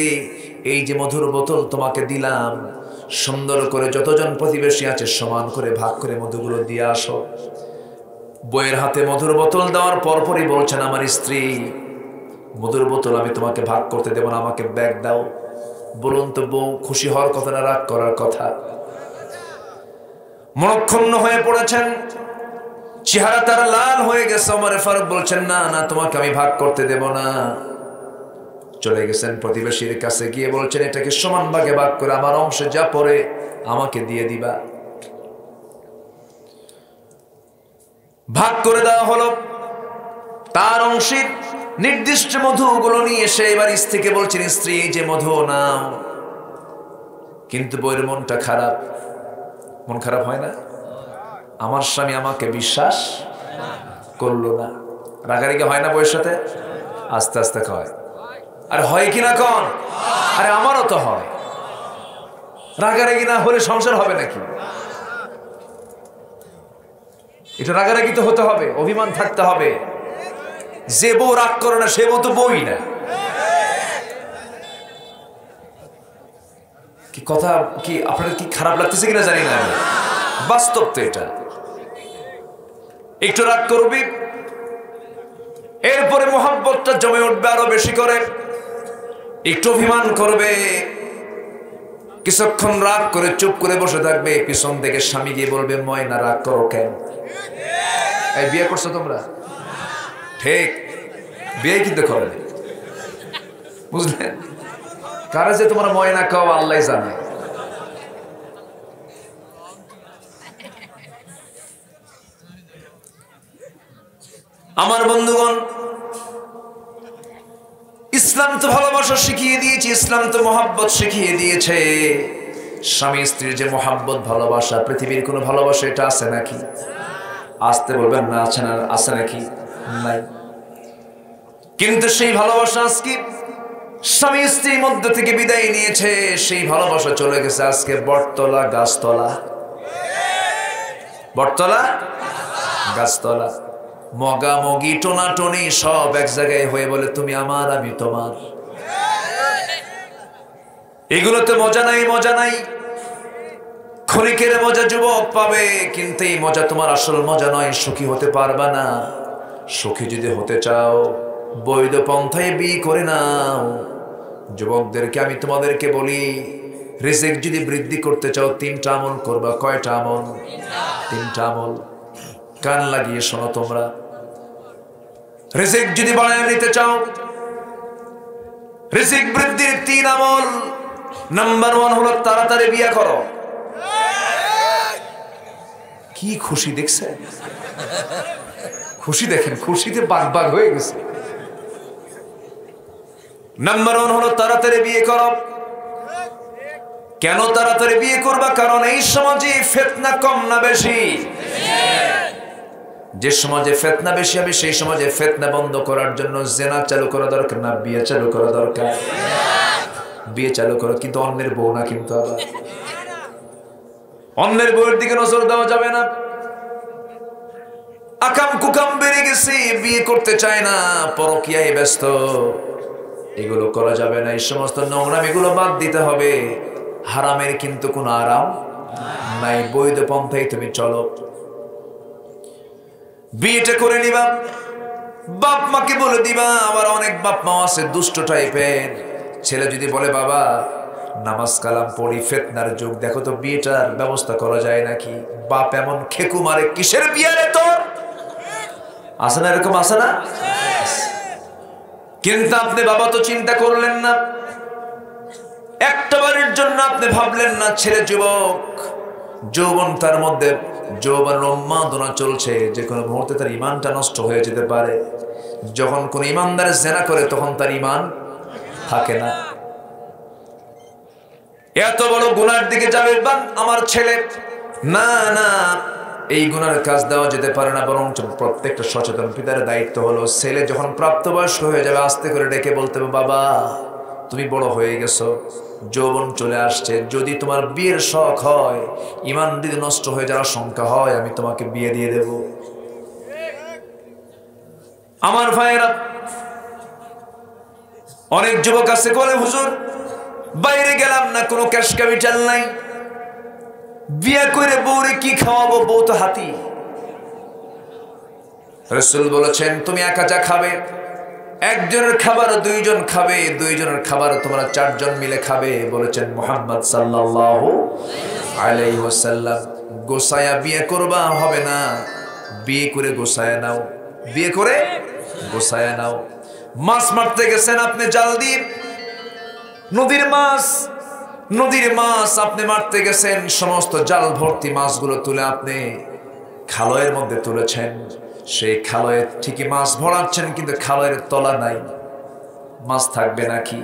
এই যে মধুর বোতল তোমাকে দিলাম, সুন্দর করে যতজন প্রতিবেশী আছে সমান করে ভাগ করে মধুগুলো দিয়ে আসো। বইয়ের হাতে মধুর বোতল দেওয়ার পরপরই বলছেন, আমার স্ত্রী মধুর বোতল আমি তোমাকে ভাগ করতে দেব না, আমাকে ব্যাগ দাও। বলুন তো, বউ খুশি হওয়ার কথা না রাগ করার কথা? মনক্ষুণ্ণ হয়ে পড়েছেন, চেহারা তার লাল হয়ে গেছে। ওমর ফারুক বলছেন, না না, তোমাকে আমি ভাগ করতে দেব না। চলে গেছেন প্রতিবেশীর কাছে, গিয়ে বলছেন, এটাকে সমান ভাগে ভাগ করে আমার অংশে যা পড়ে আমাকে দিয়ে দিবা। ভাগ করে দেওয়া হলো। তার অংশের নির্দিষ্ট মধুগুলো নিয়ে এসে এবার স্ত্রীকে বলছেন, স্ত্রী এই যে মধু নাও। কিন্তু বইয়ের মনটা খারাপ। মন খারাপ হয় না? আমার স্বামী আমাকে বিশ্বাস করলো না। রাগারাগি হয় না বউয়ের সাথে? আস্তে আস্তে হয়। আর হয় কিনা কোন? আরে আমারও তো হয়। রাগারাগি না হলে সংসার হবে নাকি? এটা রাগারাগি তো হতে হবে, অভিমান থাকতে হবে। যে বউ রাগ করে না সে বউ তো বউই না। কি কথা কি আপনার কি খারাপ লাগতেছে কিনা জানি না, বাস্তব তো এটা। একটু রাগ করবি, এরপরে মোহাব্বতটা জমে উঠবে আরো বেশি করে। একটু অভিমান করবে, কিছুক্ষণ রাগ করে চুপ করে বসে থাকবে, পিছন থেকে স্বামী গিয়ে বলবে ময়না রাগ করো কেন? এই বিয়ে করছো তোমরা? ঠিক, বিয়ে কিন্তু করে, বুঝলেন? কারা যে তোমার ময়না খাও আল্লাহ জানে। আমার বন্ধুগণ, ইসলাম তো ভালোবাসা শিখিয়ে দিয়েছে, ইসলাম তো মহাব্বত শিখিয়ে দিয়েছে। স্বামী স্ত্রীর যে মহাব্বত ভালোবাসা, পৃথিবীর কোনো ভালোবাসা এটা আছে নাকি? আসতে বলবেন না, আছে না? আছে নাকি? নাই। কিন্তু সেই ভালোবাসা আজকে স্বামী স্ত্রীর মধ্যে থেকে বিদায় নিয়েছে। সেই ভালোবাসা চলে গেছে আজকে বটতলা গাছতলা, বটতলা গাছতলা, মগামগি টোনাটনি সব এক জায়গায় হয়ে বলে তুমি আমার আমি তোমার। এগুলোতে মজা নাই, মজা নাই। ক্ষণিকের মজা যুবক পাবে, কিন্তু এই মজা তোমার আসল মজা নয়। সুখী হতে পারবা না। সুখী যদি হতে চাও বৈধ পন্থায় বিয়ে করে নাও। যুবকদেরকে আমি তোমাদেরকে বলি, রিজিক যদি বৃদ্ধি করতে চাও 3টা আমল করবা। কয়টা আমল? 3টা আমল। কান লাগিয়ে শোনো তোমরা। রিজিক যদি বাড়ায় নিতে চাও, রিজিক বৃদ্ধির 3 আমল। নাম্বার 1 হলো তাড়াতাড়ি বিয়ে করো। কি খুশি দেখছেন? খুশি দেখেন, খুশিতে বাগ হয়ে গেছে। নাম্বার 1 হলো তাড়াতাড়ি বিয়ে করো। কেন তাড়াতাড়ি বিয়ে করবা? কারণ এই সমাজে ফিতনা কম না বেশি? যে সমাজে ফিতনা বেশি হবে সেই সমাজে ফিতনা বন্ধ করার জন্য জিনা চালু করা দরকার না বিয়ে চালু করা দরকার? বিয়ে চালু করো, কিন্তু অন্যের বউ না। কিন্তু আবার অন্যের বউয়ের দিকে নজর দেওয়া যাবে না। আকাম কুকাম বেড়ে গেছে, বিয়ে করতে চায় না, পরকীয়ায় ব্যস্ত। এগুলো করা যাবে না। এই সমস্ত নোংরামিগুলো বাদ দিতে হবে। হারামের কিন্তু কোনো আরাম নাই। বৈধ পন্থায় তুমি চলো। বিয়েটা করে নিবা, বাপ মাকে বলে দিবা। আবার অনেক বাপ মা আছে দুষ্ট টাইপের। ছেলে যদি বলে বাবা নামাজ কালাম পড়ি, ফিতনার যুগ, দেখো তো বিয়েটার ব্যবস্থা করা যায় নাকি? বাপ এমন খেকু মারে, কিসের বিয়ে রে তোর? আছে না এরকম? আছে না? কিন্তু আপনি বাবা তো চিন্তা করলেন না, একটা বারের জন্য আপনি ভাবলেন না। ছেলে যুবক, যৌবন তার মধ্যে, যৌবনের উন্মাদনা চলছে, যে কোনো মুহূর্তে তার ইমানটা নষ্ট হয়ে যেতে পারে। যখন কোন ইমানদার জিনা করে তখন তার ইমান থাকে না। এত বড় গুনার দিকে যাবে আমার ছেলে, না না, এই গুনার কাজ দেওয়া যেতে পারে না। বরং প্রত্যেকটা সচেতন পিতার দায়িত্ব হলো, ছেলে যখন প্রাপ্তবয়স্ক হয়ে যাবে আস্তে করে ডেকে বলতে হবে বাবা তুমি বড় হয়ে গেছো, যৌবন চলে আসছে, যদি তোমার বিয়ের শখ হয়, ইমান যদি নষ্ট হয়ে যাওয়ার আশঙ্কা হয়, আমি তোমাকে বিয়ে দিয়ে দেব। আমার ভাইয়েরা, অনেক যুবক আছে বলে হুজুর বাইরে গেলাম না, কোনো ক্যাশ ক্যাপিটাল নাই, বিয়ে করে বউরে কি খাওয়াবো, বউ তো হাতি। রাসূল বলেছেন তুমি একা যা খাবে, একজনের খাবার দুইজন খাবে, দুইজনের খাবার তোমরা চারজন মিলে খাবে, বলেছেন মুহাম্মদ সাল্লাল্লাহু আলাইহি ওয়াসাল্লাম। গোসায়া বিয়ে করবা হবে না, বিয়ে করে গোসায়া নাও, বিয়ে করে গোসায়া নাও। মাছ মারতে গেছেন আপনি জাল দিয়ে, নদীর মাছ, নদীর মাছ আপনি মারতে গেছেন, সমস্ত জাল ভর্তি মাছগুলো তুলে আপনি খালয়ের মধ্যে তুলেছেন। সেই খালয়ে ঠিকই মাছ ভরাচ্ছেন, কিন্তু খালয়ের তলা নাই, মাছ থাকবে নাকি?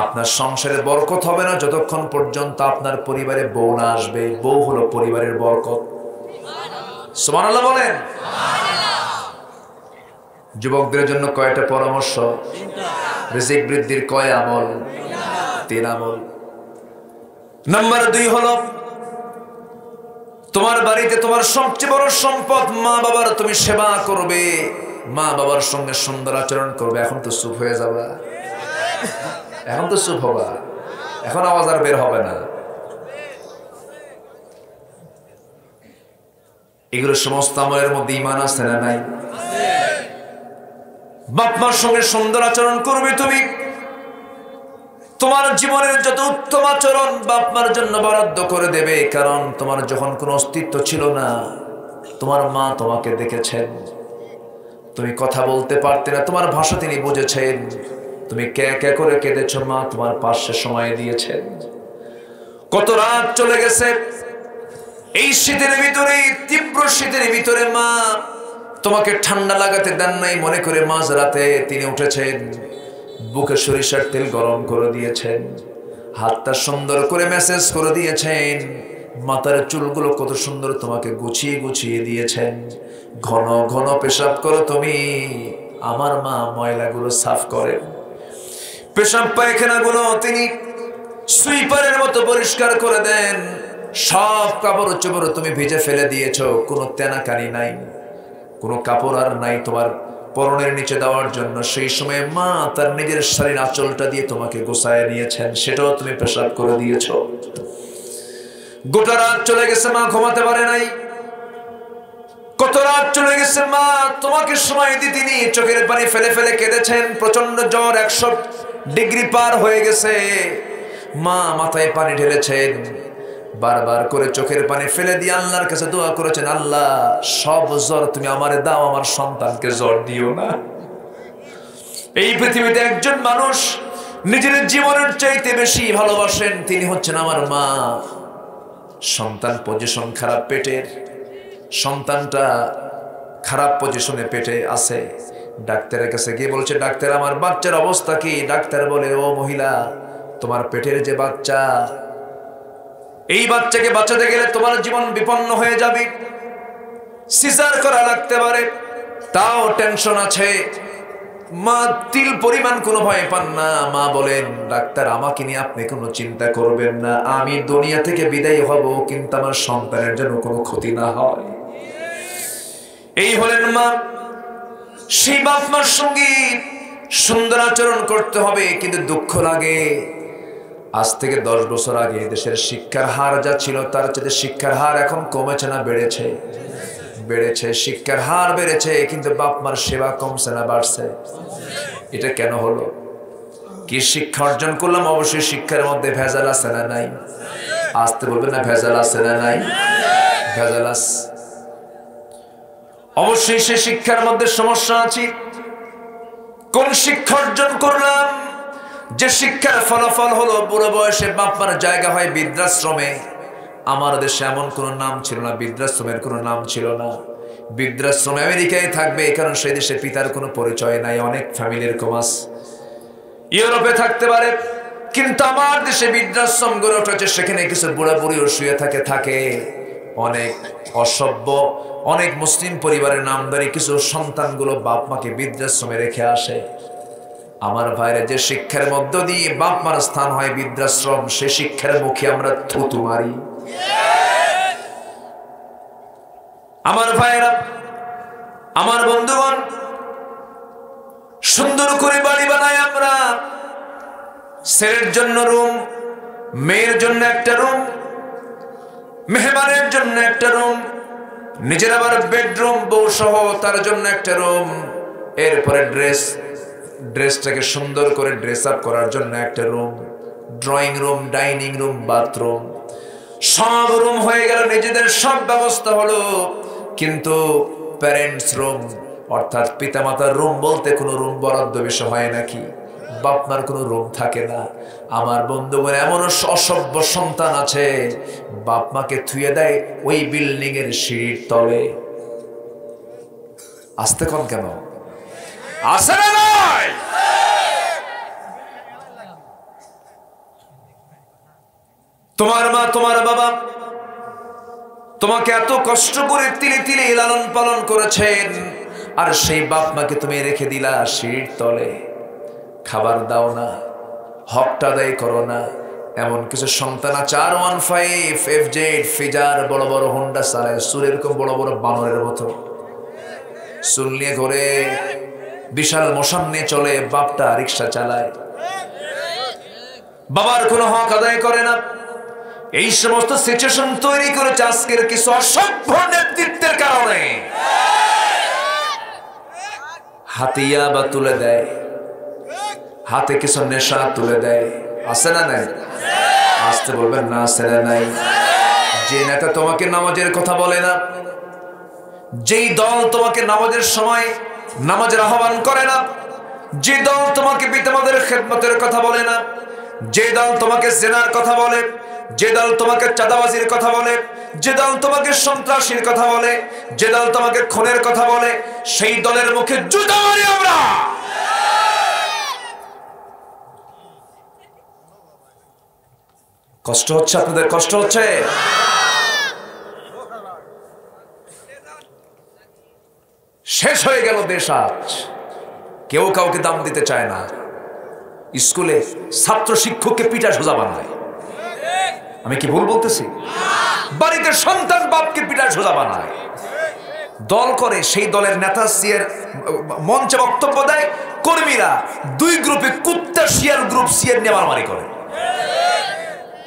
আপনার সংসারে বরকত হবে না যতক্ষণ পর্যন্ত আপনার পরিবারে বউ না আসবে। বউ হলো পরিবারের বরকত। সুবহানাল্লাহ বলেন। যুবকদের জন্য কয়টা পরামর্শ? রিজিক বৃদ্ধির কয় আমল? 3 আমল। নাম্বার 2 হলো তোমার বাড়িতে তোমার সবচেয়ে বড় সম্পদ মা বাবার তুমি সেবা করবে, মা বাবার সঙ্গে সুন্দর আচরণ করবে। এখন তো চুপ হয়ে যাবা, এখন তো চুপ হবা, এখন আওয়াজ আর বের হবে না। এগুলো সমস্ত আমলের মধ্যে ঈমান আছে না নাই? বাপ মার সঙ্গে সুন্দর আচরণ করবে তুমি। তোমার জীবনের যত উত্তম আচরণ বাপ মার জন্য বরাদ্দ করে দেবে, কারণ তোমার যখন কোনো অস্তিত্ব ছিল না তোমার মা তোমাকে দেখেছেন, তুমি কথা বলতে পারতে না, তোমার ভাষা তিনি বুঝেছেন, তুমি কে কে করে কেঁদেছো, মা তোমার পাশে সময় দিয়েছেন। কত রাত চলে গেছে, এই শীতের ভিতরে, তীব্র শীতের ভিতরে মা তোমাকে ঠান্ডা লাগাতে দেন নাই মনে করে মাঝরাতে তিনি উঠেছেন, বুকে সরিষার তেল গরম করে দিয়েছেন, হাতটা সুন্দর করে ম্যাসেজ করে দিয়েছেন, মাথার চুলগুলো কত সুন্দর তোমাকে গুছিয়ে গুছিয়ে দিয়েছেন। ঘন ঘন পেশাব করো তুমি, আমার মা ময়লাগুলো সাফ করেন। পেশাব পায়খানাগুলো তিনি সুইপারের মতো পরিষ্কার করে দেন। সব কাপড় চোপড় তুমি ভিজে ফেলে দিয়েছো, কোনো তেনাকানি নাই, কোনো কাপড় আর নাই তোমার পরনের নিচে দেওয়ার জন্য। সেই সময় মা তার নিজের শাড়ির আঁচলটা দিয়ে তোমাকে গোছায় নিয়েছেন, সেটাও তুমি পেশাব করে দিয়েছো। গোটা রাত চলে গেছে, মা ঘুমাতে পারে নাই। কত রাত চলে গেছে, মা তোমাকে সময় দিয়ে তিনি চোখের পানি ফেলে ফেলে কেঁদেছেন। প্রচন্ড জ্বর, 100 ডিগ্রি পার হয়ে গেছে, মা মাথায় পানি ঢেলেছেন, বারবার করে চোখের পানি ফেলে দিয়ে আল্লাহর কাছে দোয়া করেছেন, আল্লাহ সব জ্বর তুমি আমারে দাও, আমার সন্তানকে জ্বর দিও না। এই পৃথিবীতে একজন মানুষ নিজের জীবনের চাইতে বেশি ভালোবাসেন, তিনি হচ্ছেন আমার মা। সন্তান পজিশন খারাপ, পেটের সন্তানটা খারাপ পজিশনে পেটে আছে, ডাক্তারের কাছে গিয়ে বলছে, ডাক্তার আমার বাচ্চার অবস্থা কি? ডাক্তার বলে, ও মহিলা, তোমার পেটের যে বাচ্চা, এই বাচ্চাকে বাঁচাতে গেলে তোমার জীবন বিপন্ন হয়ে যাবে, সিজার করা লাগতে পারে, তাও টেনশন আছে। মা তিল পরিমাণ কোনো ভয় পান না। মা বলেন, ডাক্তার আমাকে নিয়ে আপনি কোনো চিন্তা করবেন না, আমি দুনিয়া থেকে বিদায় হব, কিন্তু আমার সন্তানের জন্য কোনো ক্ষতি না হয়। এই হলেন মা। সেই বাপ মার সঙ্গে সুন্দর আচরণ করতে হবে, কিন্তু দুঃখ লাগে আজ থেকে 10 বছর আগে দেশের শিক্ষার হার যা ছিল তার চেয়ে শিক্ষার হার এখন কমেছে না বেড়েছে? বেড়েছে। শিক্ষার হার বেড়েছে, কিন্তু বাপ মার সেবা কমছে না বাড়ছে? এটা কেন হলো? কি শিক্ষা অর্জন করলাম? অবশ্যই শিক্ষার মধ্যে ভেজাল আছে না নাই? আসতে বলবেন না, ভেজাল আছে না নাই? ভেজাল আছে। অবশ্যই সে শিক্ষার মধ্যে সমস্যা আছে। কোন শিক্ষা অর্জন করলাম যে শিক্ষার ফলাফল হলো বুড়ো বয়সে বাপ মার জায়গা হয় বৃদ্ধাশ্রমে? আমার দেশে এমন কোনো নাম ছিল না, বৃদ্ধাশ্রমের কোনো নাম ছিল না। বৃদ্ধাশ্রম আমেরিকায় থাকবে, কারণ সেই দেশে পিতার কোনো পরিচয় নাই। অনেক ফ্যামিলি এরকম আছে, ইউরোপে থাকতে পারে, কিন্তু আমার দেশে বৃদ্ধাশ্রম গড়ে উঠেছে, সেখানে কিছু বুড়া বুড়িও শুয়ে থাকে। অনেক অসভ্য, অনেক মুসলিম পরিবারের নামধারী কিছু সন্তানগুলো বাপ মাকে বৃদ্ধাশ্রমে রেখে আসে। আমার ভাইরা, যে শিক্ষার মধ্য দিয়ে বাপ মার স্থান হয় বৃদ্ধাশ্রম, সে শিক্ষার মুখে আমরা থুতু মারি। আমার ভাইরা, আমার বন্ধুগণ, সুন্দর করে বাড়ি বানাই আমরা। ছেলের জন্য রুম, মেয়ের জন্য একটা রুম, মেহমানের জন্য একটা রুম, নিজের আবার বেডরুম, বউ সহ তার জন্য একটা রুম। এরপরে ড্রেসটাকে সুন্দর করে ড্রেস আপ করার জন্য একটা room, drawing room, dining room, bathroom, সব রুম হয়ে গেল, নিজেদের সব ব্যবস্থা হলো। কিন্তু প্যারেন্টস রুম, অর্থাৎ পিতামাতার রুম বলতে কোনো রুম বরাদ্দ বেশি হয় নাকি? বাপ মার কোনো রুম থাকে না। আমার বন্ধুগণ, এমন অসভ্য সন্তান আছে, বাপ মাকে থুয়ে দেয় ওই বিল্ডিং এর সিঁড়ির তলে। আসতে কম কেন? আসে না নয়? তোমার মা, তোমার বাবা তোমাকে এত কষ্ট করে তিলে তিলে লালন পালন করেছেন, আর সেই বাপ মাকে তুমি রেখে দিলা সিঁড়ির তলে, খাবার দাও না, হকটা আদায় করো না। এমন কিছু সন্তান আছে R15 FZ ফিজার বড় বড় হোন্ডা চালায়, সুর এরকম বড় বড় বানরের মতো চুল নিয়ে ঘুরে, বিশাল মোশন নিয়ে চলে, বাপটা রিক্সা চালায়, বাবার কোনো হক আদায় করে না। এই সমস্ত সিচুয়েশন তৈরি করেছে আজকের কিছু অসভ্য নেতৃত্বের কারণে। হাতিয়া বা তুলে দেয়, হাতে কিছু নেশা তুলে দেয়, আছে না নাই? আসতে বলবেন না, আছে না নাই? যে নেতা তোমাকে নামাজের কথা বলে না, যেই দল তোমাকে নামাজের সময় নামাজের আহ্বান করে না, যে দল তোমাকে পিতামাতার খেদমতের কথা বলে না, যে দল তোমাকে জেনার কথা বলে, যে দল তোমাকে চাঁদাবাজির কথা বলে, যে দল তোমাকে সন্ত্রাসীর কথা বলে, যে দল তোমাকে খুনের কথা বলে, সেই দলের মুখে জুতা মারি আমরা। কষ্ট হচ্ছে আপনাদের? কষ্ট হচ্ছে? শেষ হয়ে গেল দেশ আজ, কেউ কাউকে দাম দিতে চায় না। স্কুলে ছাত্র শিক্ষককে পিটা সোজা বানায়, আমি কি ভুল বলতেছি? বাড়িতে সন্তান বাপকে পিটা সোজা বানায়, দল করে, সেই দলের নেতা সিয়ের মঞ্চে বক্তব্য দেয়, কর্মীরা দুই গ্রুপে কুত্তা শিয়াল গ্রুপ সিয়ের নিয়ে মারামারি করে।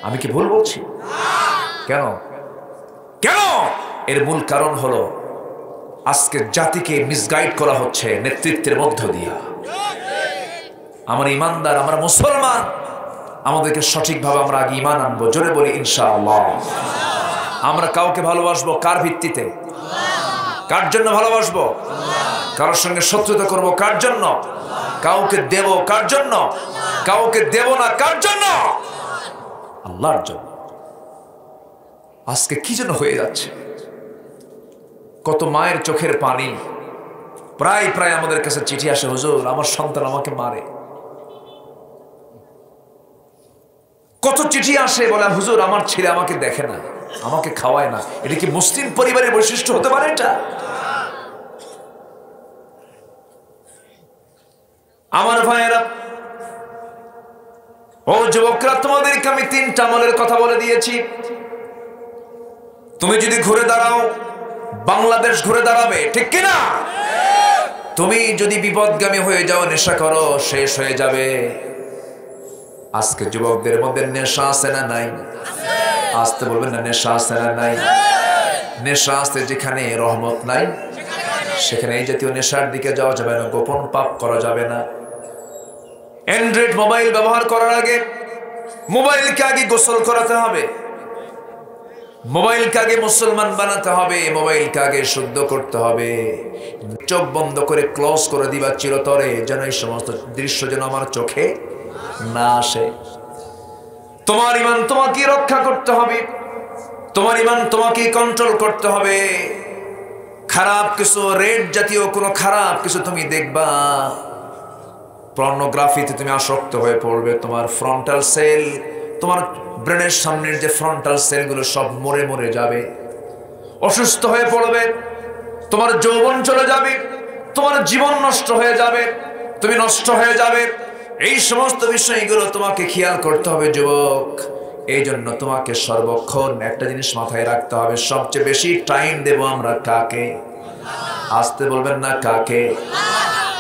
আমি কি ভুল বলছি? কেন? কেন? এর মূল কারণ হলো আজকে জাতিকে মিসগাইড করা হচ্ছে নেতৃত্বের মধ্য দিয়া। আমার ইমানদার, আমরা মুসলমান, আমাদেরকে সঠিকভাবে আমরা আগে ইমান আনবো। জোরে বলি ইনশাআল্লাহ। আমরা কাউকে ভালোবাসবো কার ভিত্তিতে? কার জন্য ভালোবাসবো? কারোর সঙ্গে শত্রুতা করব কার জন্য? কাউকে দেব কার জন্য? কাউকে দেব না কার জন্য? আল্লাহর জন্য। আজকে কি যেন হয়ে যাচ্ছে, কত মায়ের চোখের পানি। প্রায় প্রায় আমাদের কাছে চিঠি আসে, হুজুর আমার সন্তান আমাকে মারে। কত চিঠি আসে, বলে হুজুর আমার ছেলে আমাকে দেখে না, আমাকে খাওয়ায় না। এটা কি মুসলিম পরিবারের বৈশিষ্ট্য হতে পারে? এটা আমার ভাইয়েরা, ও যুবকরা, তোমাদেরকে আমি 3টা আমলের কথা বলে দিয়েছি। তুমি যদি ঘুরে দাঁড়াও, বাংলাদেশ ঘুরে দাঁড়াবে, ঠিক কিনা? তুমি যদি বিপদগামী হয়ে যাও, নেশা করো, শেষ হয়ে যাবে। আজকে যুবকদের মধ্যে নেশা আছে না নাই? আসতে বলবেন না, নেশা আছে না নাই? নেশা আছে যেখানে রহমত নাই, সেখানে এই জাতীয় নেশার দিকে যাওয়া যাবে না, গোপন পাপ করা যাবে না। অ্যান্ড্রয়েড মোবাইল ব্যবহার করার আগে মোবাইলকে আগে গোসল করাতে হবে, মোবাইলকে আগে মুসলমান বানাতে হবে, মোবাইলকে আগে শুদ্ধ করতে হবে। চোখ বন্ধ করে ক্লোজ করে দিবা চিরতরে, যেন এই সমস্ত দৃশ্য যেন আমার চোখে না আসে। তোমার ইমান তোমাকে রক্ষা করতে হবে, তোমার ইমান তোমাকে কন্ট্রোল করতে হবে। খারাপ কিছু, রেড জাতীয় কোনো খারাপ কিছু তুমি দেখবা, পর্নোগ্রাফিতে তুমি আসক্ত হয়ে পড়বে। তোমার ফ্রন্টাল সেল, তোমার ব্রেনের সামনের যে ফ্রন্টাল সেলগুলো সব মরে মরে যাবে, অসুস্থ হয়ে পড়বে, তোমার যৌবন চলে যাবে, তোমার জীবন নষ্ট হয়ে যাবে, তুমি নষ্ট হয়ে যাবে। এই সমস্ত বিষয়গুলো তোমাকে খেয়াল করতে হবে যুবক। এই জন্য তোমাকে সর্বক্ষণ একটা জিনিস মাথায় রাখতে হবে, সবচেয়ে বেশি টাইম দেব আমরা কাকে? আসতে বলবেন না, কাকে?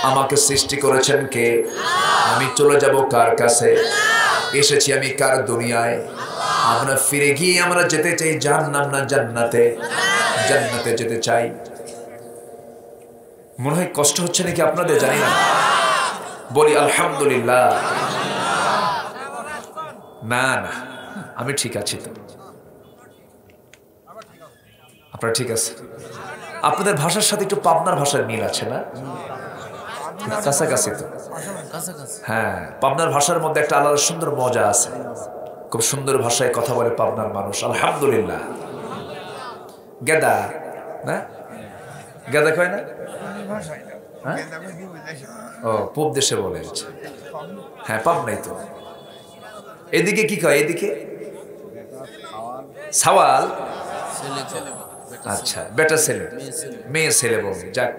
আমাকে সৃষ্টি করেছেন কে? আমি চলে যাব কার কাছে? এসেছি আমি কার দুনিয়ায়? আমরা ফিরে গিয়ে আমরা যেতে চাই জাহান্নাম না জান্নাতে? জান্নাতে যেতে চাই। মনে হয় কষ্ট হচ্ছে নাকি আপনাদের, জানি না। বলি আলহামদুলিল্লাহ। না না, আমি ঠিক আছি তো। আপনারা ঠিক আছে? আপনাদের ভাষার সাথে একটু পাবনার ভাষার মিল আছে না? কাছাকাছি তো। হ্যাঁ, পাবনার ভাষার মধ্যে একটা আলাদা সুন্দর মজা আছে। খুব সুন্দর ভাষায় কথা বলে পাবনার মানুষ, আলহামদুলিল্লাহ। গেদা না, গেদা কয় না? ও, পূব দেশে বলে। হ্যাঁ, পাবনাই তো। এদিকে কি কয়? এদিকে সাওয়াল। আচ্ছা, বেটা ছেলে, মেয়ে ছেলে বলে। যাক,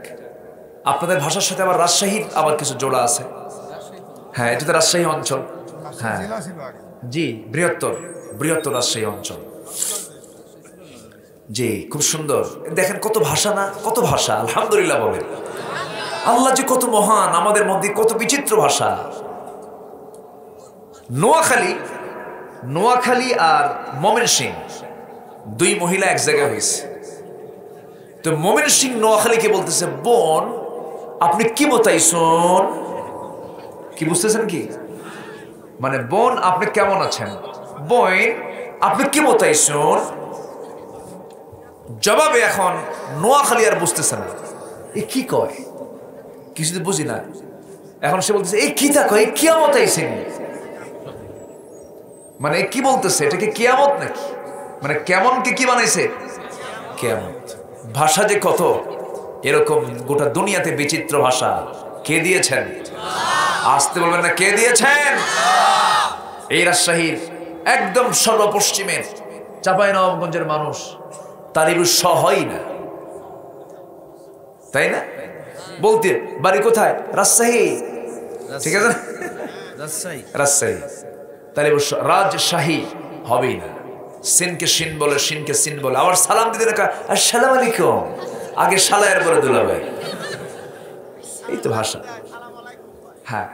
আপনাদের ভাষার সাথে আবার রাজশাহীর আবার কিছু জোড়া আছে। হ্যাঁ, এটা তো রাজশাহী অঞ্চল। হ্যাঁ জি, বৃহত্তর বৃহত্তর রাজশাহী অঞ্চল। জি, খুব সুন্দর। দেখেন কত ভাষা না, কত ভাষা। আলহামদুলিল্লাহ বলেন। আল্লাহ যে কত মহান, আমাদের মধ্যে কত বিচিত্র ভাষা। নোয়াখালী আর ময়মনসিংহ দুই মহিলা এক জায়গায় হয়েছে। তো ময়মনসিংহ নোয়াখালীকে বলতেছে, বোন আপনি কি বতাইছন? কি বুঝতেছেন কি? মানে বোন আপনি কেমন আছেন, বোন আপনি কি বতাইছন? জবাবে এখন নোয়াখালী আর বুঝতেছে না এ কি কয়, কিছু তো বুঝি না। এখন সে বলতেছে এই কি তা কয়, কিয়ামত আইছে। মানে কি বলতেছে, এটা কি কিয়ামত নাকি? মানে কেমন কি বানাইছে? কিয়ামত। ভাষা যে কত, এরকম গোটা দুনিয়াতে বিচিত্র ভাষা কে দিয়েছেন? আসতে বলবেন না, কে দিয়েছেন? এই রাজশাহীর একদম সর্বপশ্চিমের চাঁপাইনবাবগঞ্জের মানুষ তারিবুর স হয় না, তাই না? বলতে বাড়ি কোথায়? রাজশাহী, ঠিক আছে, রাজশাহী। তারিবুর রাজশাহী হবেই না। সিনকে সিন বলে, সিনকে সিন বলে। আবার সালাম দিতে দেখা আসসালামু আলাইকুম, আগে সালায়ের পরে দুলাভাই। এই তো ভাষা। হ্যাঁ,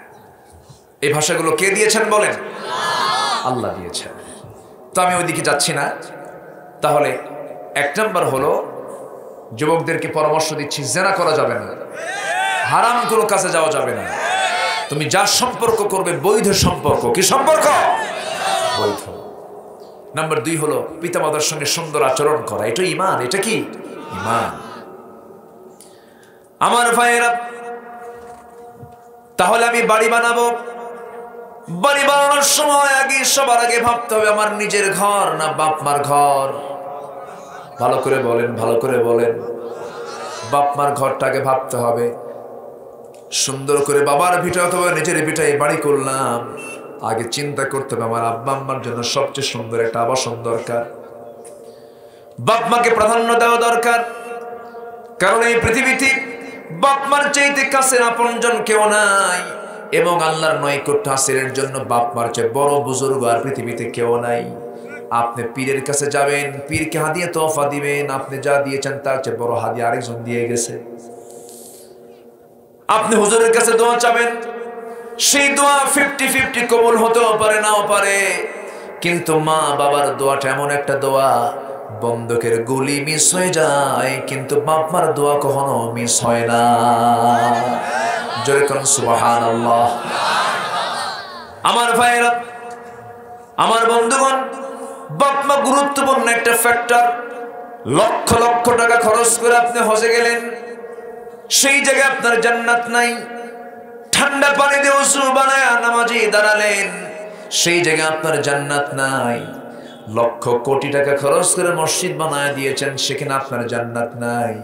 এই ভাষাগুলো কে দিয়েছেন বলেন? আল্লাহ দিয়েছেন। তো আমি ওইদিকে যাচ্ছি না। তাহলে এক নম্বর হলো, যুবকদেরকে পরামর্শ দিচ্ছি, জেনা করা যাবে না, হারাম কোনো কাছে যাওয়া যাবে না। তুমি যার সম্পর্ক করবে বৈধ সম্পর্ক। কি সম্পর্ক? বৈধ। নাম্বার 2 হলো পিতামাতার সঙ্গে সুন্দর আচরণ করা। এটা ঈমান। এটা কি? ঈমান। আমার ভাইয়েরা, তাহলে আমি বাড়ি বানাবো, বাড়ি বানানোর সময় আগে সবার আগে ভাবতে হবে আমার নিজের ঘর না বাপ মার ঘর। ভালো করে বলেন, ভালো করে বলেন। বাপ মার ঘরটাকে ভাবতে হবে। সুন্দর করে বাবার ভিটা অথবা নিজের ভিটায় বাড়ি করলাম, আগে চিন্তা করতে হবে আমার আব্বা আম্মার জন্য সবচেয়ে সুন্দর একটা আবাসন দরকার। বাপ মাকে প্রাধান্য দেওয়া দরকার, কারণ এই পৃথিবীতে বাপ মার চাইতে কাছের আপনজন কেউ নাই, এবং আল্লাহর নৈকট্য হাসিলের জন্য বাপ মার চেয়ে বড় বুজুর্গ আর পৃথিবীতে কেউ নাই। আপনি পীরের কাছে যাবেন, পীরকে হাদিয়া তোহফা দিবেন, আপনি যা দিয়েছেন তার চেয়ে বড় হাদিয়া আরেকজন দিয়ে গেছে। আপনি হুজুরের কাছে দোয়া চাবেন, সেই দোয়া 50-50 কবুল হতেও পারে, নাও পারে। কিন্তু মা বাবার দোয়াটা এমন একটা দোয়া, বন্দুকের গুলি মিস হয়ে যায় কিন্তু বাপ মার দোয়া কখনো মিস হয় না। জোরে কোন সুবহানাল্লাহ। আমার ভাইরা, আমার বন্ধুগণ, বাপ মা গুরুত্বপূর্ণ একটা ফ্যাক্টর। লক্ষ লক্ষ টাকা খরচ করে আপনি হজে গেলেন, সেই জায়গায় আপনার জান্নাত নাই। ঠান্ডা পানি দিয়ে ওযু বানায় নামাজে দাঁড়ালেন, সেই জায়গায় আপনার জান্নাত নাই। লক্ষ কোটি টাকা খরচ করে মসজিদ বানায় দিয়েছেন, সেখানে আপনার জান্নাত নাই।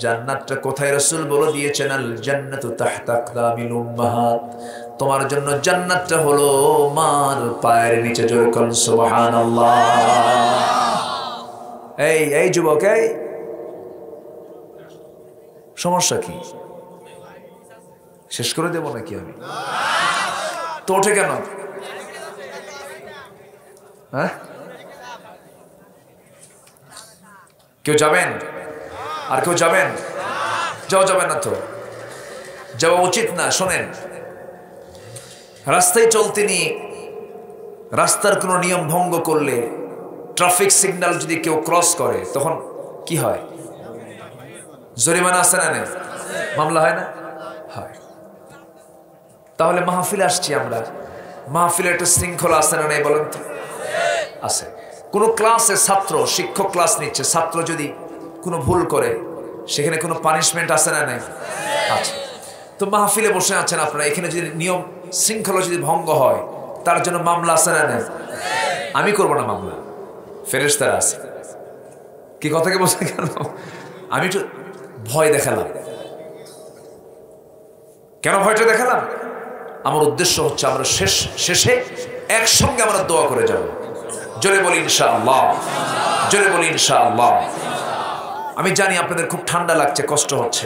জান্নাতটা কোথায়? রাসূল বলে দিয়েছেন, আল জান্নাতু তাহতা আকদামিল উম্মাহাত। তোমার জন্য জান্নাতটা হলো মার পায়ের নিচে। জোরে কোন সুবহানাল্লাহ। এই যুবক, এই সমস্যা কি? শেষ করে দেব নাকি আমি? তো ওঠে কেন? হ্যাঁ, কেউ যাবেন? আর কেউ যাবেন? যাওয়া যাবে না, তো যাওয়া উচিত না। শোনেন, রাস্তায় চলতে নিয়ে রাস্তার কোনো নিয়ম ভঙ্গ করলে, ট্রাফিক সিগন্যাল যদি কেউ ক্রস করে, তখন কি হয়? জরিমানা আছে না? নেই? মামলা হয় না? হয়। তাহলে মাহফিলে আসছি আমরা, মাহফিলে একটা শৃঙ্খলা আছে না নেই বলেন তো? আছে। কোনো ক্লাসে ছাত্র, শিক্ষক ক্লাস নিচ্ছে, ছাত্র যদি কোনো ভুল করে, সেখানে কোনো পানিশমেন্ট আছে না নেই? আছে। তো মাহফিলে বসে আছেন আপনারা, এখানে যদি নিয়ম শৃঙ্খলা যদি ভঙ্গ হয়, তার জন্য মামলা আছে না নেই? আমি করবো না মামলা, ফেরেশতারা আছে। কি কথাকে বলছে কেন? আমি একটু ভয় দেখালাম। কেন ভয়টা দেখালাম? আমার উদ্দেশ্য হচ্ছে আমরা শেষে একসঙ্গে আমরা দোয়া করে যাব। জোরে বলি ইনশাআল্লাহ, জোরে বলি ইনশাআল্লাহ। আমি জানি আপনাদের খুব ঠান্ডা লাগছে, কষ্ট হচ্ছে।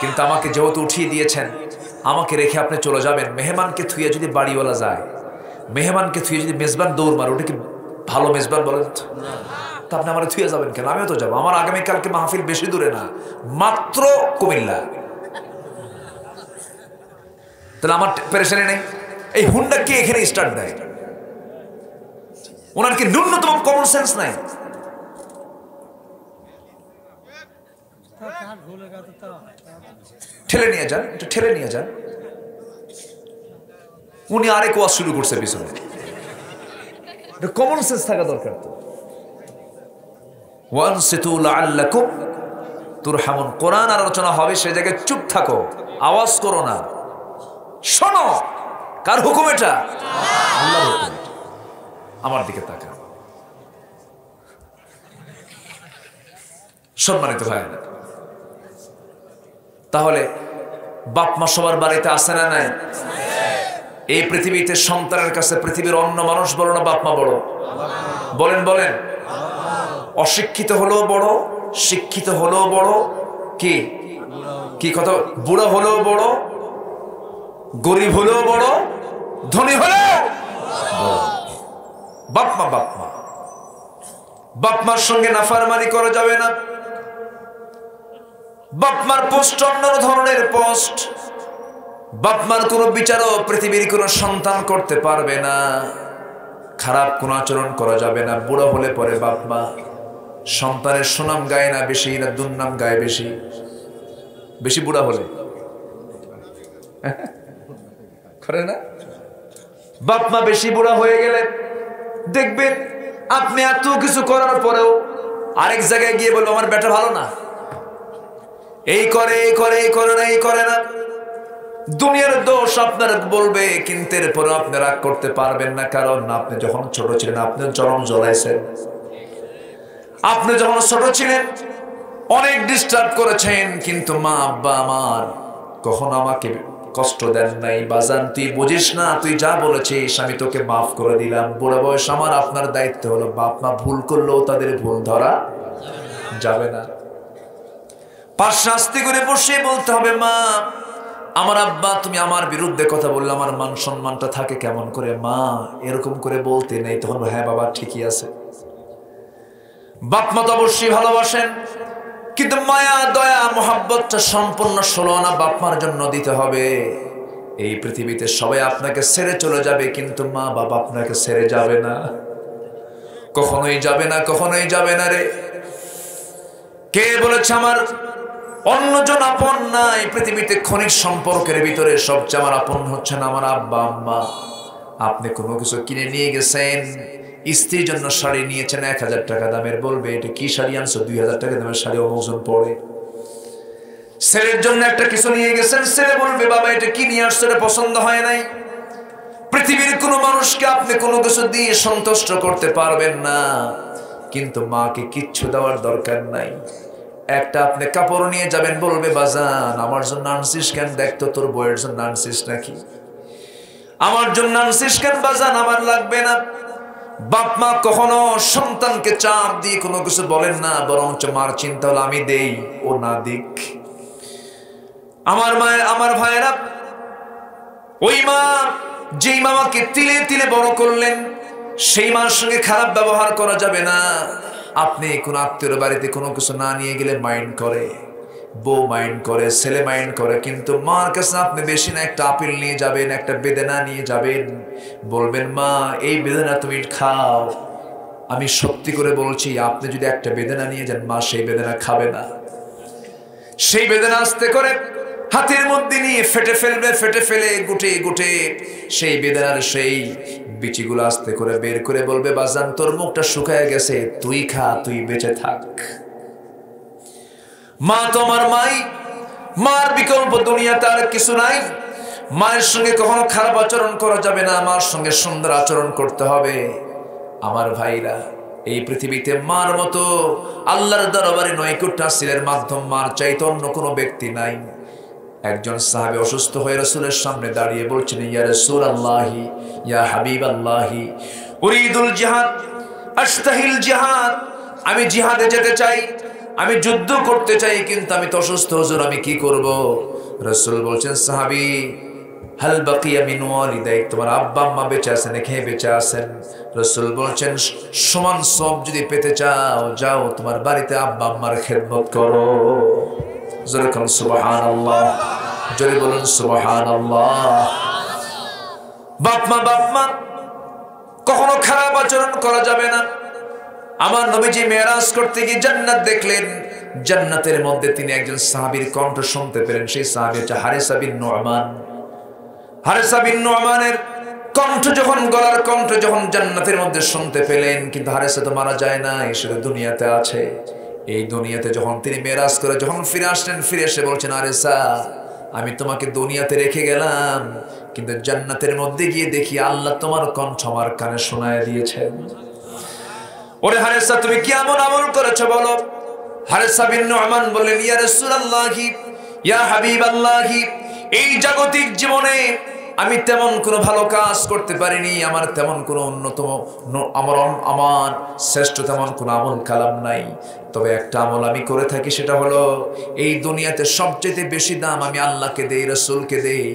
কিন্তু আমাকে যেহেতু উঠিয়ে দিয়েছেন, আমাকে রেখে আপনি চলে যাবেন। মেহমানকে থুয়ে যদি বাড়িওয়ালা যায়, মেহমানকে থুয়ে যদি মেজবান দৌড় মারে, ওটা কি ভালো মেজবান বলেন তো? তা আপনি আমার থুয়ে যাবেন কেন? আমিও তো যাবো। আমার আগামীকালকে মাহফিল বেশি দূরে না, মাত্র কুমিল্লা। তাহলে আমার পেরেশানি নেই। এই হুন্ডা কে এখানে স্টার্ট দেয়? ওনার কি ন্যূনতম কমন সেন্স নাই? ঠেলে নিয়ে যান, একটু ঠেলে নিয়ে যান। উনি আরেক ওয়াজ শুরু করছে পিছনে। কমন সেন্স থাকা দরকার তো। ওয়ানসিতু লাআল্লাকুম তুরহামুন। কোরআন আলোচনা হবে, সেই জায়গায় চুপ থাকো, আওয়াজ করো না, শোনো। কার হুকুম এটা? আল্লাহর হুকুম। আমার দিকে তাকা। সম্মানিত ভাই, তাহলে বাপ মা সবার বাড়িতে আসে না নাই? এই পৃথিবীতে সন্তানের কাছে পৃথিবীর অন্য মানুষ বড় না বাপ মা বড়? বলেন বলেন। অশিক্ষিত হলেও বড়, শিক্ষিত হলেও বড়, কি কি কথা, বুড়া হলেও বড়, গরিব হলেও বড়, ধনী হলেও বাপ মা। বাপ মা, বাপ মার সঙ্গে নাফরমানি করা যাবে না। বাপ মার পোস্ট অন্য ধরনের পোস্ট। বাপ মার কোনো বিচারও পৃথিবীর কোনো সন্তান করতে পারবে না। খারাপ কোনো আচরণ করা যাবে না। বুড়ো হলে পরে বাপ মা সন্তানের সুনাম গায় না বেশি, না দুর্নাম গায় বেশি? বেশি বুড়া হলে করে না? বাপ মা বেশি বুড়া হয়ে গেলে দেখবেন আপনি এত কিছু করার পরেও আরেক জায়গায় গিয়ে বলবো আমার বেটা ভালো না, এই করে এই করে এই করে না এই করে না। দুনিয়ার দোষ আপনার বলবে, কিন্তু এরপরে আপনি রাগ করতে পারবেন না, কারণ আপনি যখন ছোট ছিলেন আপনি জলম জ্বলাইছেন। আপনি যখন ছোট ছিলেন অনেক ডিস্টার্ব করেছেন, কিন্তু মা আব্বা আমার কখনো আমাকে কষ্ট দেন নাই। বাজান তুই বুঝিস না, তুই যা বলেছিস আমি তোকে মাফ করে দিলাম। বুড়া বয়স আমার আপনার দায়িত্ব হলো, বাপ মা ভুল করলেও তাদের ভুল ধরা যাবে না। পাঁচ শাস্তি করে বসে বলতে হবে, মা আমার আব্বা তুমি আমার বিরুদ্ধে কথা বললে আমার মান সম্মানটা থাকে কেমন করে? মা এরকম করে বলতে নেই। তখন হ্যাঁ বাবা ঠিকই আছে। বাপ মা তো অবশ্যই ভালোবাসেন, কিন্তু মায়া দয়া মোহাব্বতটা সম্পূর্ণ ষোলনা বাপ মার জন্য দিতে হবে। এই পৃথিবীতে সবাই আপনাকে ছেড়ে চলে যাবে, কিন্তু মা বাবা আপনাকে ছেড়ে যাবে না, কখনোই যাবে না, কখনোই যাবে না রে। কে বলেছে আমার অন্যজন আপন নাই? পৃথিবীতে ক্ষণিক সম্পর্কের ভিতরে সবচেয়ে আমার আপন হচ্ছেন আমার আব্বা আম্মা। আপনি কোনো কিছু কিনে নিয়ে গেছেন, স্ত্রীর জন্য শাড়ি নিয়েছেন 1000 টাকা দামের, বলবে এটা কি শাড়ি আনছো? 2000 টাকা দামের শাড়ি ওজন পড়ে। ছেলের জন্য একটা কিছু নিয়ে গেছেন, ছেলে বলবে বাবা এটা কি নিয়ে আসছো, এটা পছন্দ হয় নাই। পৃথিবীর কোনো মানুষকে আপনি কোনো কিছু দিয়ে সন্তুষ্ট করতে পারবেন না, কিন্তু মাকে কিচ্ছু দেওয়ার দরকার নাই। একটা আপনি কাপড় নিয়ে যাবেন, বলবে বাজান আমার জন্য আনছিস কেন? দেখতো তোর বইয়ের জন্য আনছিস নাকি? আমার জন্য আনছিস কেন? বাজান আমার লাগবে না। বাপ মা কখনো সন্তানকে চাপ দিয়ে কোনো কিছু বলেন না, বরঞ্চ মার চিন্তা হলো আমি দেই ও না দিক। আমার মায়ের আমার ভাইয়েরা, ওই মা যেই মামাকে তিলে তিলে বড় করলেন, সেই মার সঙ্গে খারাপ ব্যবহার করা যাবে না। আপনি কোন আত্মীয়র বাড়িতে কোনো কিছু না নিয়ে গেলে মাইন্ড করে, বউ মাইন্ড করে, ছেলে মাইন্ড করে, কিন্তু মার কাছে আপনি বেশি না একটা আপেল নিয়ে যাবেন, একটা বেদানা নিয়ে যাবেন, বলবেন মা এই বেদানা তুমি খাও। আমি সত্যি করে বলছি, আপনি যদি একটা বেদানা নিয়ে যান, মা সেই বেদানা খাবে না। সেই বেদানা আস্তে করে হাতের মধ্যে নিয়ে ফেটে ফেলবে, ফেটে ফেলে গুটে গুটে সেই বেদানার সেই বিচিগুলো আস্তে করে বের করে বলবে বাজান তোর মুখটা শুকায় গেছে, তুই খা, তুই বেঁচে থাক। মা তোমার মাই, মার বিকল্প দুনিয়াতে আর কিছু নাই। মায়ের সঙ্গে কখনো খারাপ আচরণ করা যাবে না, মার সঙ্গে সুন্দর আচরণ করতে হবে। আমার ভাইরা, এই পৃথিবীতে মার মতো আল্লাহর দরবারে নৈকট্য হাসিলের মাধ্যম মার চাইতে অন্য কোনো ব্যক্তি নাই। একজন সাহাবী অসুস্থ হয়ে রাসূলের সামনে দাঁড়িয়ে বলছেন, ইয়া রাসূলুল্লাহি ইয়া হাবিবাল্লাহি উরিদুল জিহাদ আশতাহিল জিহাদ আমি জিহাদে যেতে চাই, আমি যুদ্ধ করতে চাই, কিন্তু আমি তো অসুস্থ হুজুর, আমি কি করব? রাসূল বলছেন, সাহাবী, হাল বাকিয়া মিন ওয়ালিদাইক, তোমার আব্বা আম্মা বেঁচে আছেন, খেয়ে বেঁচে আছেন? রাসূল বলছেন, সমান সব যদি পেতে চাও, যাও তোমার বাড়িতে আব্বা আম্মার খেদমত করো। জোরে বলুন সুবহানাল্লাহ, জোরে বলুন সুবহানাল্লাহ। বাপ মা কখনো খারাপ আচরণ করা যাবে না। আমার নবীজি মেরাজ করতে গিয়ে জান্নাত দেখলেন, জান্নাতের মধ্যে তিনি একজন সাহাবীর কণ্ঠ শুনতে পেলেন। সেই সাহাবী হচ্ছে হারিসা বিন নু'মান। হারিসা বিন নু'মানের কণ্ঠ যখন, গলার কণ্ঠ যখন জান্নাতের মধ্যে শুনতে পেলেন, কিন্তু হারিসা তো মারা যায় না, শুধু দুনিয়াতে আছে। এই দুনিয়াতে যখন তিনি মেরাজ করে যখন ফিরে আসলেন, ফিরে এসে বলছেন, হারিসা, আমি তোমাকে দুনিয়াতে রেখে গেলাম, কিন্তু জান্নাতের মধ্যে গিয়ে দেখি আল্লাহ তোমার কণ্ঠ আমার কানে শোনায় দিয়েছেন। ওরে হারিসা, তুমি কি এমন আমল করেছো বলো? হারিসা বিন নু'মান বললেন, ইয়া রাসূলুল্লাহি, ইয়া হাবিবাল্লাহি, এই জাগতিক জীবনে আমি তেমন কোনো ভালো কাজ করতে পারিনি, আমার তেমন কোনো অন্যতম আমার শ্রেষ্ঠ তেমন কোনো আমল কালাম নাই। তবে একটা আমল আমি করে থাকি, সেটা হলো এই দুনিয়াতে সবচাইতে বেশি দাম আমি আল্লাহকে দেই, রাসূলকে দেই,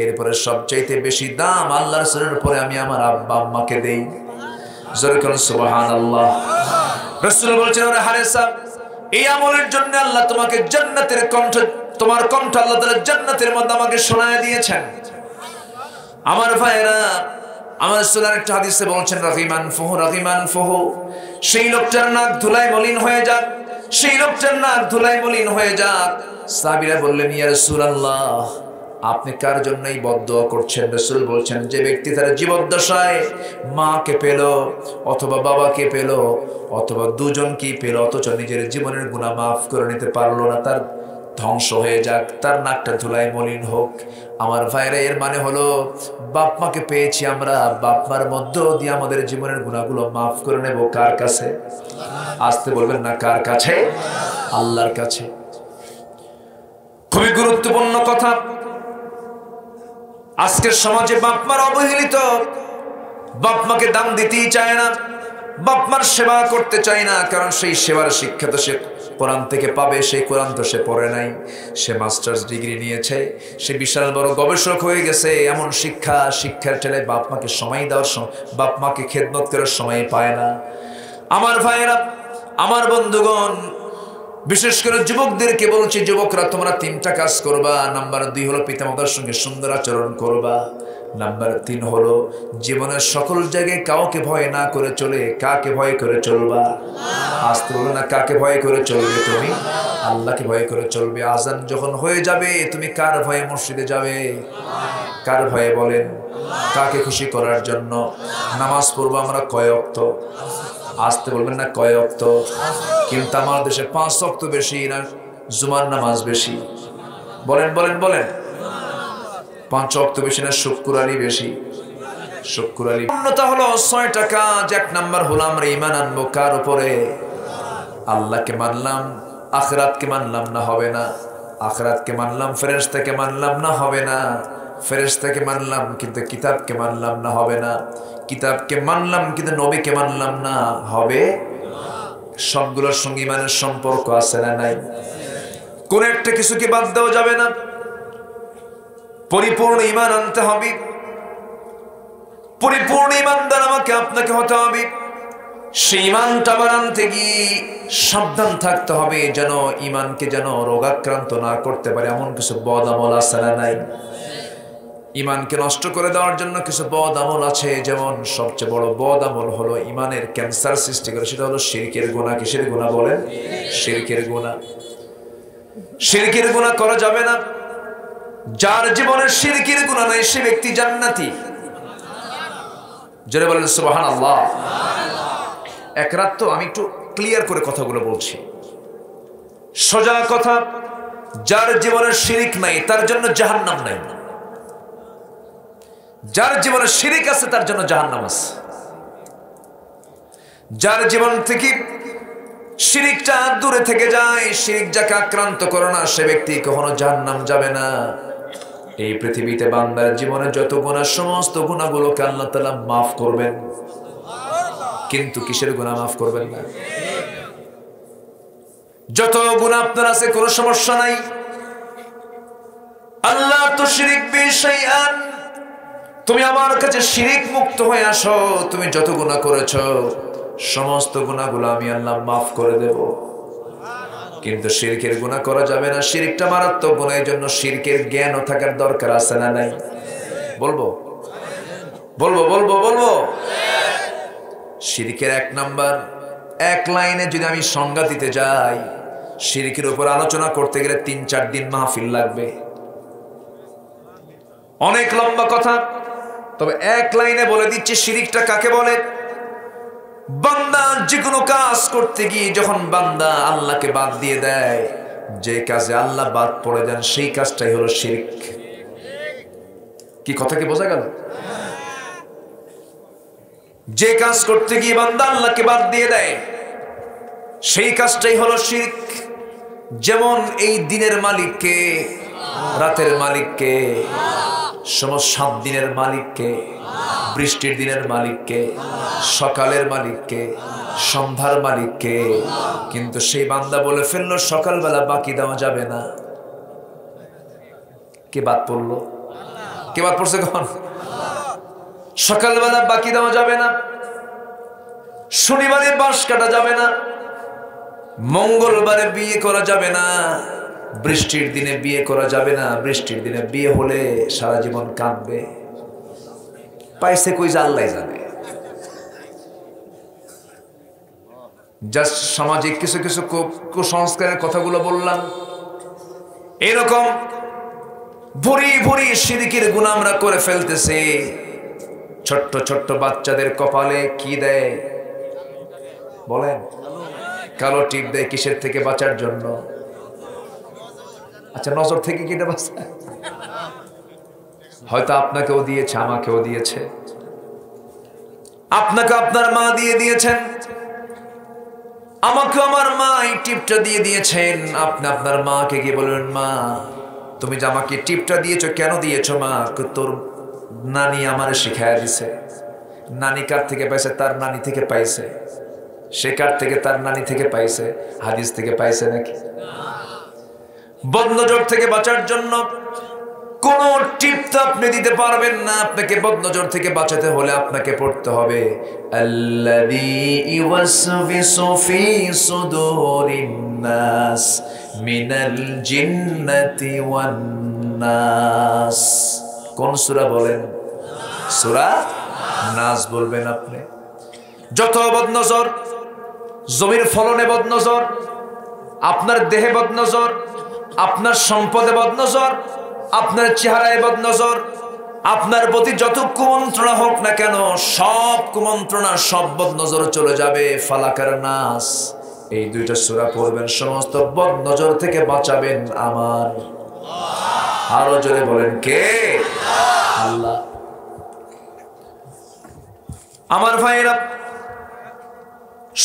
এরপরে সবচাইতে বেশি দাম আল্লাহ রাসূলের পরে আমি আমার আব্বা আম্মাকে দেই। জোরে বলুন সুবহানাল্লাহ। রাসূল বলছেন, ওরে হারিসা, এই আমলের জন্য আল্লাহ তোমাকে জান্নাতের কণ্ঠ, তোমার কণ্ঠ আল্লাহ তাআলা জান্নাতের মধ্যে আমাকে শোনায় দিয়েছেন। আমার ভাইরা, আমার রাসূল একটা হাদিসে বলছেন, রাগিমান ফুহু, রাগিমান ফুহু, সেই লোকটার নাক ধুলায় মলিন হয়ে যাক, সেই লোকটার নাক ধুলায় মলিন হয়ে যাক। সাহাবীরা বললেন, ইয়া রাসূলুল্লাহ, আপনি কার জন্য এই বদদুয়া করছেন? রাসূল বলছেন, যে ব্যক্তি তার জীবদ্দশায় মাকে পেল, অথবা বাবাকে পেল, অথবা দুজনকেই পেল, অথচ নিজের জীবনের গুনাহ মাফ করে নিতে পারলো না, তার ধ্বংস হয়ে যাক, তার নাকটা ধুলায় মলিন হোক। আমার ভাইরা, এর মানে হলো বাপ মাকে পেয়েছি আমরা, বাপ মার মধ্য দিয়ে আমাদের জীবনের গুনাহগুলো মাফ করে নেব। কার কাছে? আসতে বলবেন না, কার কাছে? আল্লাহর কাছে। খুবই গুরুত্বপূর্ণ কথা। আজকের সমাজে বাপ মার অবহেলিত, বাপ মাকে দাম দিতেই চায় না, বাপ মার সেবা করতে চায় না, কারণ সেই সেবার শিক্ষা তো সে কোরআন থেকে পাবে, সেই কোরআন তো সে পড়ে নাই। সে মাস্টার্স ডিগ্রি নিয়েছে, সে বিশাল বড় গবেষক হয়ে গেছে, এমন শিক্ষার ঠেলে বাপ মাকে সময় দেওয়ার, বাপ মাকে খেদমত করার সময় পায় না। আমার ভাইয়েরা, আমার বন্ধুগণ, বিশেষ করে যুবকদেরকে বলছি, যুবকরা তোমরা 3টা কাজ করবা। নাম্বার 2 হলো পিতামাতার সঙ্গে সুন্দর আচরণ করবা। নাম্বার 3 হলো জীবনের সকল জায়গায় কাউকে ভয় না করে চলে। কাকে ভয় করে চলবা? আসতে বলো না, কাকে ভয় করে চলবে? তুমি আল্লাহকে ভয় করে চলবে। আজান যখন হয়ে যাবে, তুমি কার ভয়ে মসজিদে যাবে? কার ভয়ে বলেন? কাকে খুশি করার জন্য? নামাজ পড়বো আমরা কয় ওয়াক্ত? আসতে বলবেন না, কয় ওয়াক্ত? কিন্তু আমার দেশে 5 ওয়াক্ত বেশি না জুমার নামাজ বেশি? বলেন বলেন বলেন। 5 ওয়াক্ত বেশি না শুক্রবারই বেশি? শুক্রবারই। উন্নতা হলো 6টা কাজ। 1 নাম্বার হলো আমরা ঈমান আনবো কার উপরে? আল্লাহকে মানলাম, আখিরাতকে মানলাম না, হবে না। আখিরাতকে মানলাম, ফেরেশতাকে মানলাম না, হবে না। ফেরেশতাকে মানলাম কিন্তু কিতাবকে মানলাম না, হবে না। কিতাবকে মানলাম কিন্তু নবীকে মানলাম না, হবে। সবগুলোর সঙ্গে ঈমানের সম্পর্ক আছে না নাই? কোন একটা কিছুকে বাদ দেওয়া যাবে না। পরিপূর্ণ ঈমান আনতে হবে। পরিপূর্ণ ঈমানদার আমাকে আপনাকে হতে হবে। সেই ঈমানটা আনতে গিয়ে সাবধান থাকতে হবে, যেন ঈমানকে যেন রোগাক্রান্ত না করতে পারে এমন কিছু বদ আমল আছে না নাই? ঈমানকে নষ্ট করে দেওয়ার জন্য কিছু বদ আমল আছে। যেমন সবচেয়ে বড় বদ আমল হলো ঈমানের ক্যান্সার সৃষ্টি করে, সেটা হলো শিরকের গুনাহ। কিসের গুনাহ বলেন? শিরকের গুনাহ। শিরকের গুনাহ করা যাবে না। যার জীবনের শিরকের গুনাহ নাই, সে ব্যক্তি জান্নাতি। জোরে বলেন সুবহানাল্লাহ। এক রাত তো আমি একটু ক্লিয়ার করে কথাগুলো বলছি, সোজা কথা। যার জীবনের শিরক নাই তার জন্য জাহান্নাম নাই। যার জীবনে শিরক আছে তার জন্য জাহান্নাম আছে। যার জীবন থেকে শিরকটা দূরে থেকে যায়, শিরক যাকে আক্রান্ত করে না, সে ব্যক্তি কখনো জাহান্নাম যাবে না। এই পৃথিবীতে বান্দার জীবনে যত গুনাহ, সমস্ত গুনাহগুলোকে আল্লাহ তাআলা মাফ করবেন, কিন্তু কিসের গুনাহ মাফ করবেন না? যত গুনাহ আপনার আছে কোনো সমস্যা নাই। আল্লাহ তো শিরিক বি শাইআন, তুমি আমার কাছে শিরিক মুক্ত হয়ে আসো, তুমি যত গুনাহ করেছো সমস্ত গুনাহগুলো আমি আল্লাহ মাফ করে দেব। কিন্তু শিরকের গুনাহ করা যাবে না, শিরকটা মারাত্মক গুনাহ। এই জন্য শিরকের জ্ঞানও থাকার দরকার আছে না নাই? বলবো বলবো বলবো বলবো শিরকের এক নাম্বার, এক লাইনে যদি আমি সংজ্ঞা দিতে যাই, শিরকের উপর আলোচনা করতে গেলে 3-4 দিন মাহফিল লাগবে, অনেক লম্বা কথা। তবে এক লাইনে বলে দিচ্ছি শিরকটা কাকে বলে। বান্দা যে কোনো কাজ করতে গিয়ে যখন বান্দা আল্লাহকে বাদ দিয়ে দেয়, যে কাজে আল্লাহ বাদ পড়ে দেন, সেই কাজটাই হলো শিরক। কি কথা কি বোঝা গেল? যে কাজ করতে গিয়ে বান্দা আল্লাহকে বাদ দিয়ে দেয়, সেই কাজটাই হলো শিরক। যেমন এই দিনের মালিককে, রাতের মালিককে, সমস্ত 7 দিনের মালিককে, বৃষ্টির দিনের মালিককে, সকালের মালিককে, সন্ধ্যার মালিককে, কিন্তু সেই বান্দা বলে ফেললো সকালবেলা বাকি দেওয়া যাবে না। কে বাদ পড়লো? কে বাদ পড়ছে? কখন? সকালবেলা বাকি দেওয়া যাবে না, শনিবারে বাঁশ কাটা যাবে না, মঙ্গলবারে বিয়ে করা যাবে না, বৃষ্টির দিনে বিয়ে করা যাবে না। বৃষ্টির দিনে বিয়ে হলে সারা জীবন কাঁদবে। পাইছে কই যে আল্লাহ জানে। জাস্ট সামাজিক কিছু কিছু কুসংস্কারের কথাগুলো বললাম। এরকম ভরি ভরি শিরকের গুনাহ আমরা করে ফেলতেছি। ছোট্ট ছোট্ট বাচ্চাদের কপালে কি দেয় বলেন? কালো টিপ দেয়। কিসের থেকে বাঁচার জন্য? আচ্ছা, নজর থেকে কি বাঁচায়? হয়তো আপনাকেও দিয়েছে, আমাকেও দিয়েছে, আপনাকে আপনার মা দিয়ে দিয়েছেন, আমাকে আমার মা এই টিপটা দিয়ে দিয়েছেন। আপনি আপনার মাকে গিয়ে বলবেন, মা তুমি যে আমাকে টিপটা দিয়েছো কেন দিয়েছো? মা, তোর নানি আমারে শিখাইয়া দিছে। নানি কার থেকে পাইছে? তার নানি থেকে পাইছে। সে কার থেকে? তার নানি থেকে পাইছে। হাদিস থেকে পাইছে নাকি? বদনজর থেকে বাঁচার জন্য কোন টিপ তো আপনি দিতে পারবেন না। আপনাকে বদনজর থেকে বাঁচাতে হলে আপনাকে পড়তে হবে আল্লাযী ইওয়াসওয়িসু ফি সুদুরিন নাস মিনাল জিন্নাতি ওয়ান নাস। কোন সূরা বলেন? সূরা নাস বলবেন আপনি। যত বদনজর, জমির ফলনে বদনজর, আপনার দেহে বদনজর, আপনার সম্পদে বদনজর, আপনার চেহারায় বদনজর, আপনার প্রতি যত কুমন্ত্রণা হোক না কেন, সব কুমন্ত্রণা, সব বদনজর চলে যাবে। ফালাকার নাস, এই 2টা সূরা পড়বেন, সমস্ত বদনজর থেকে বাঁচাবেন আমার। আরো জোরে বলেন, কে? আল্লাহ। আমার ভাইয়েরা,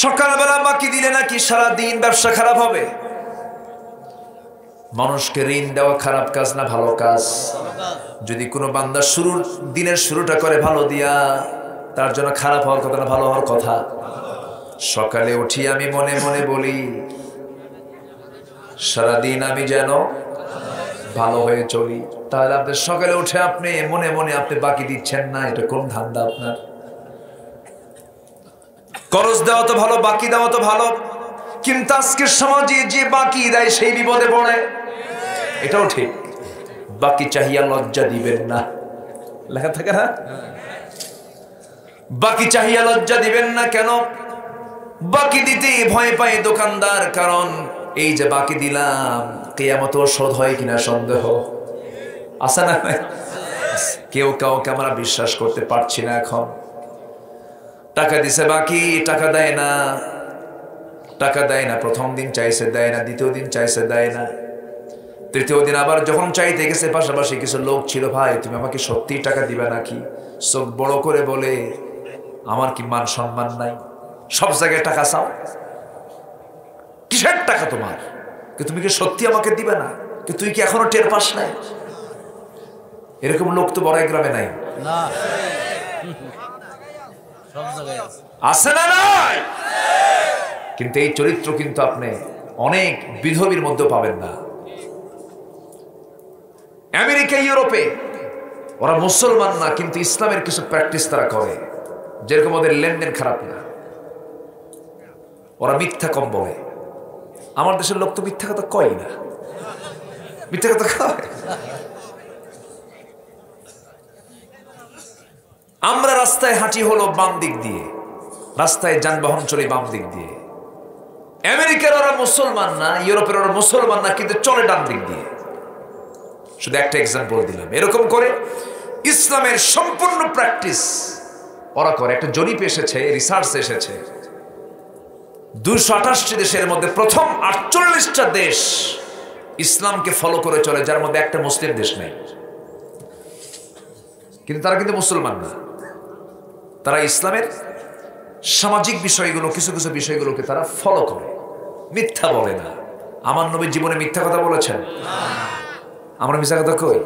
সকালবেলা বাকি দিলে নাকি সারা দিন ব্যবসা খারাপ হবে? মানুষকে ঋণ দেওয়া খারাপ কাজ না ভালো কাজ? যদি কোনো বান্দা দিনের শুরুটা করে ভালো দিয়া, তার জন্য খারাপ হওয়ার কথা না ভালো হওয়ার কথা? সকালে উঠি আমি মনে মনে বলি, সারাদিন আমি যেন ভালো হয়ে চলি। তাহলে আপনি সকালে উঠে আপনি মনে মনে আপনি বাকি দিচ্ছেন না, এটা কোন ধান্দা আপনার? করজ দেওয়া তো ভালো, বাকি দেওয়া তো ভালো, কিন্তু আজকের সমাজে যে বাকি দেয় সেই বিপদে পড়ে। এটাও ঠিক। বাকি চাহিয়া লজ্জা দিবেন না, লেখা থাকে না? বাকি চাহিয়া লজ্জা দিবেন না। কেন? বাকি দিতে ভয় পায় দোকানদার। কারণ এই যে বাকি দিলাম, কিয়ামতে শোধ হয় কিনা সন্দেহ আছে না? কেউ কাউকে আমরা বিশ্বাস করতে পারছি না। এখন টাকা দিছে বাকি, টাকা দেয় না, টাকা দেয় না। প্রথম দিন চাইছে দেয় না, দ্বিতীয় দিন চাইছে দেয় না, তৃতীয় দিন আবার যখন চাইতে গেছে, পাশাপাশি কিছু লোক ছিল, ভাই তুমি আমাকে সত্যি টাকা দিবে নাকি? চোখ বড় করে বলে, আমার কি মান সম্মান নাই? সব জায়গায় টাকা চাও, কিসের টাকা তোমার? তুমি কি সত্যি আমাকে দিবে না? তুই কি এখনো টের পাস নাই? এরকম লোক তো বড় গ্রামে নাই, আছে না? নাই। কিন্তু এই চরিত্র কিন্তু আপনি অনেক বিধর্মীর মধ্যে পাবেন না। আমেরিকা, ইউরোপে ওরা মুসলমান না, কিন্তু ইসলামের কিছু প্র্যাকটিস তারা করে, যেরকম ওদের লেনদেন খারাপ না, ওরা মিথ্যা কম বলে। আমার দেশের লোক তো মিথ্যা কথা কয় না, মিথ্যা কথা কয়। আমরা রাস্তায় হাঁটি হলো বাম দিক দিয়ে, রাস্তায় যানবাহন চলে বাম দিক দিয়ে। আমেরিকার ওরা মুসলমান না, ইউরোপের ওরা মুসলমান না, কিন্তু চলে ডান দিক দিয়ে। শুধু একটা এক্সাম্পল দিলাম। এরকম করে ইসলামের সম্পূর্ণ প্র্যাকটিস ওরা করে। একটা জরিপ এসেছে, রিসার্চ এসেছে, 228টি দেশের মধ্যে প্রথম 48টা দেশ ইসলামকে ফলো করে চলে, যার মধ্যে একটা মুসলিম দেশ নেই। কিন্তু তারা কিন্তু মুসলমান না, তারা ইসলামের সামাজিক বিষয়গুলো, কিছু কিছু বিষয়গুলোকে তারা ফলো করে, মিথ্যা বলে না। আমার নবী জীবনে মিথ্যা কথা বলেছেন? আমরা মিথ্যা কথা কই?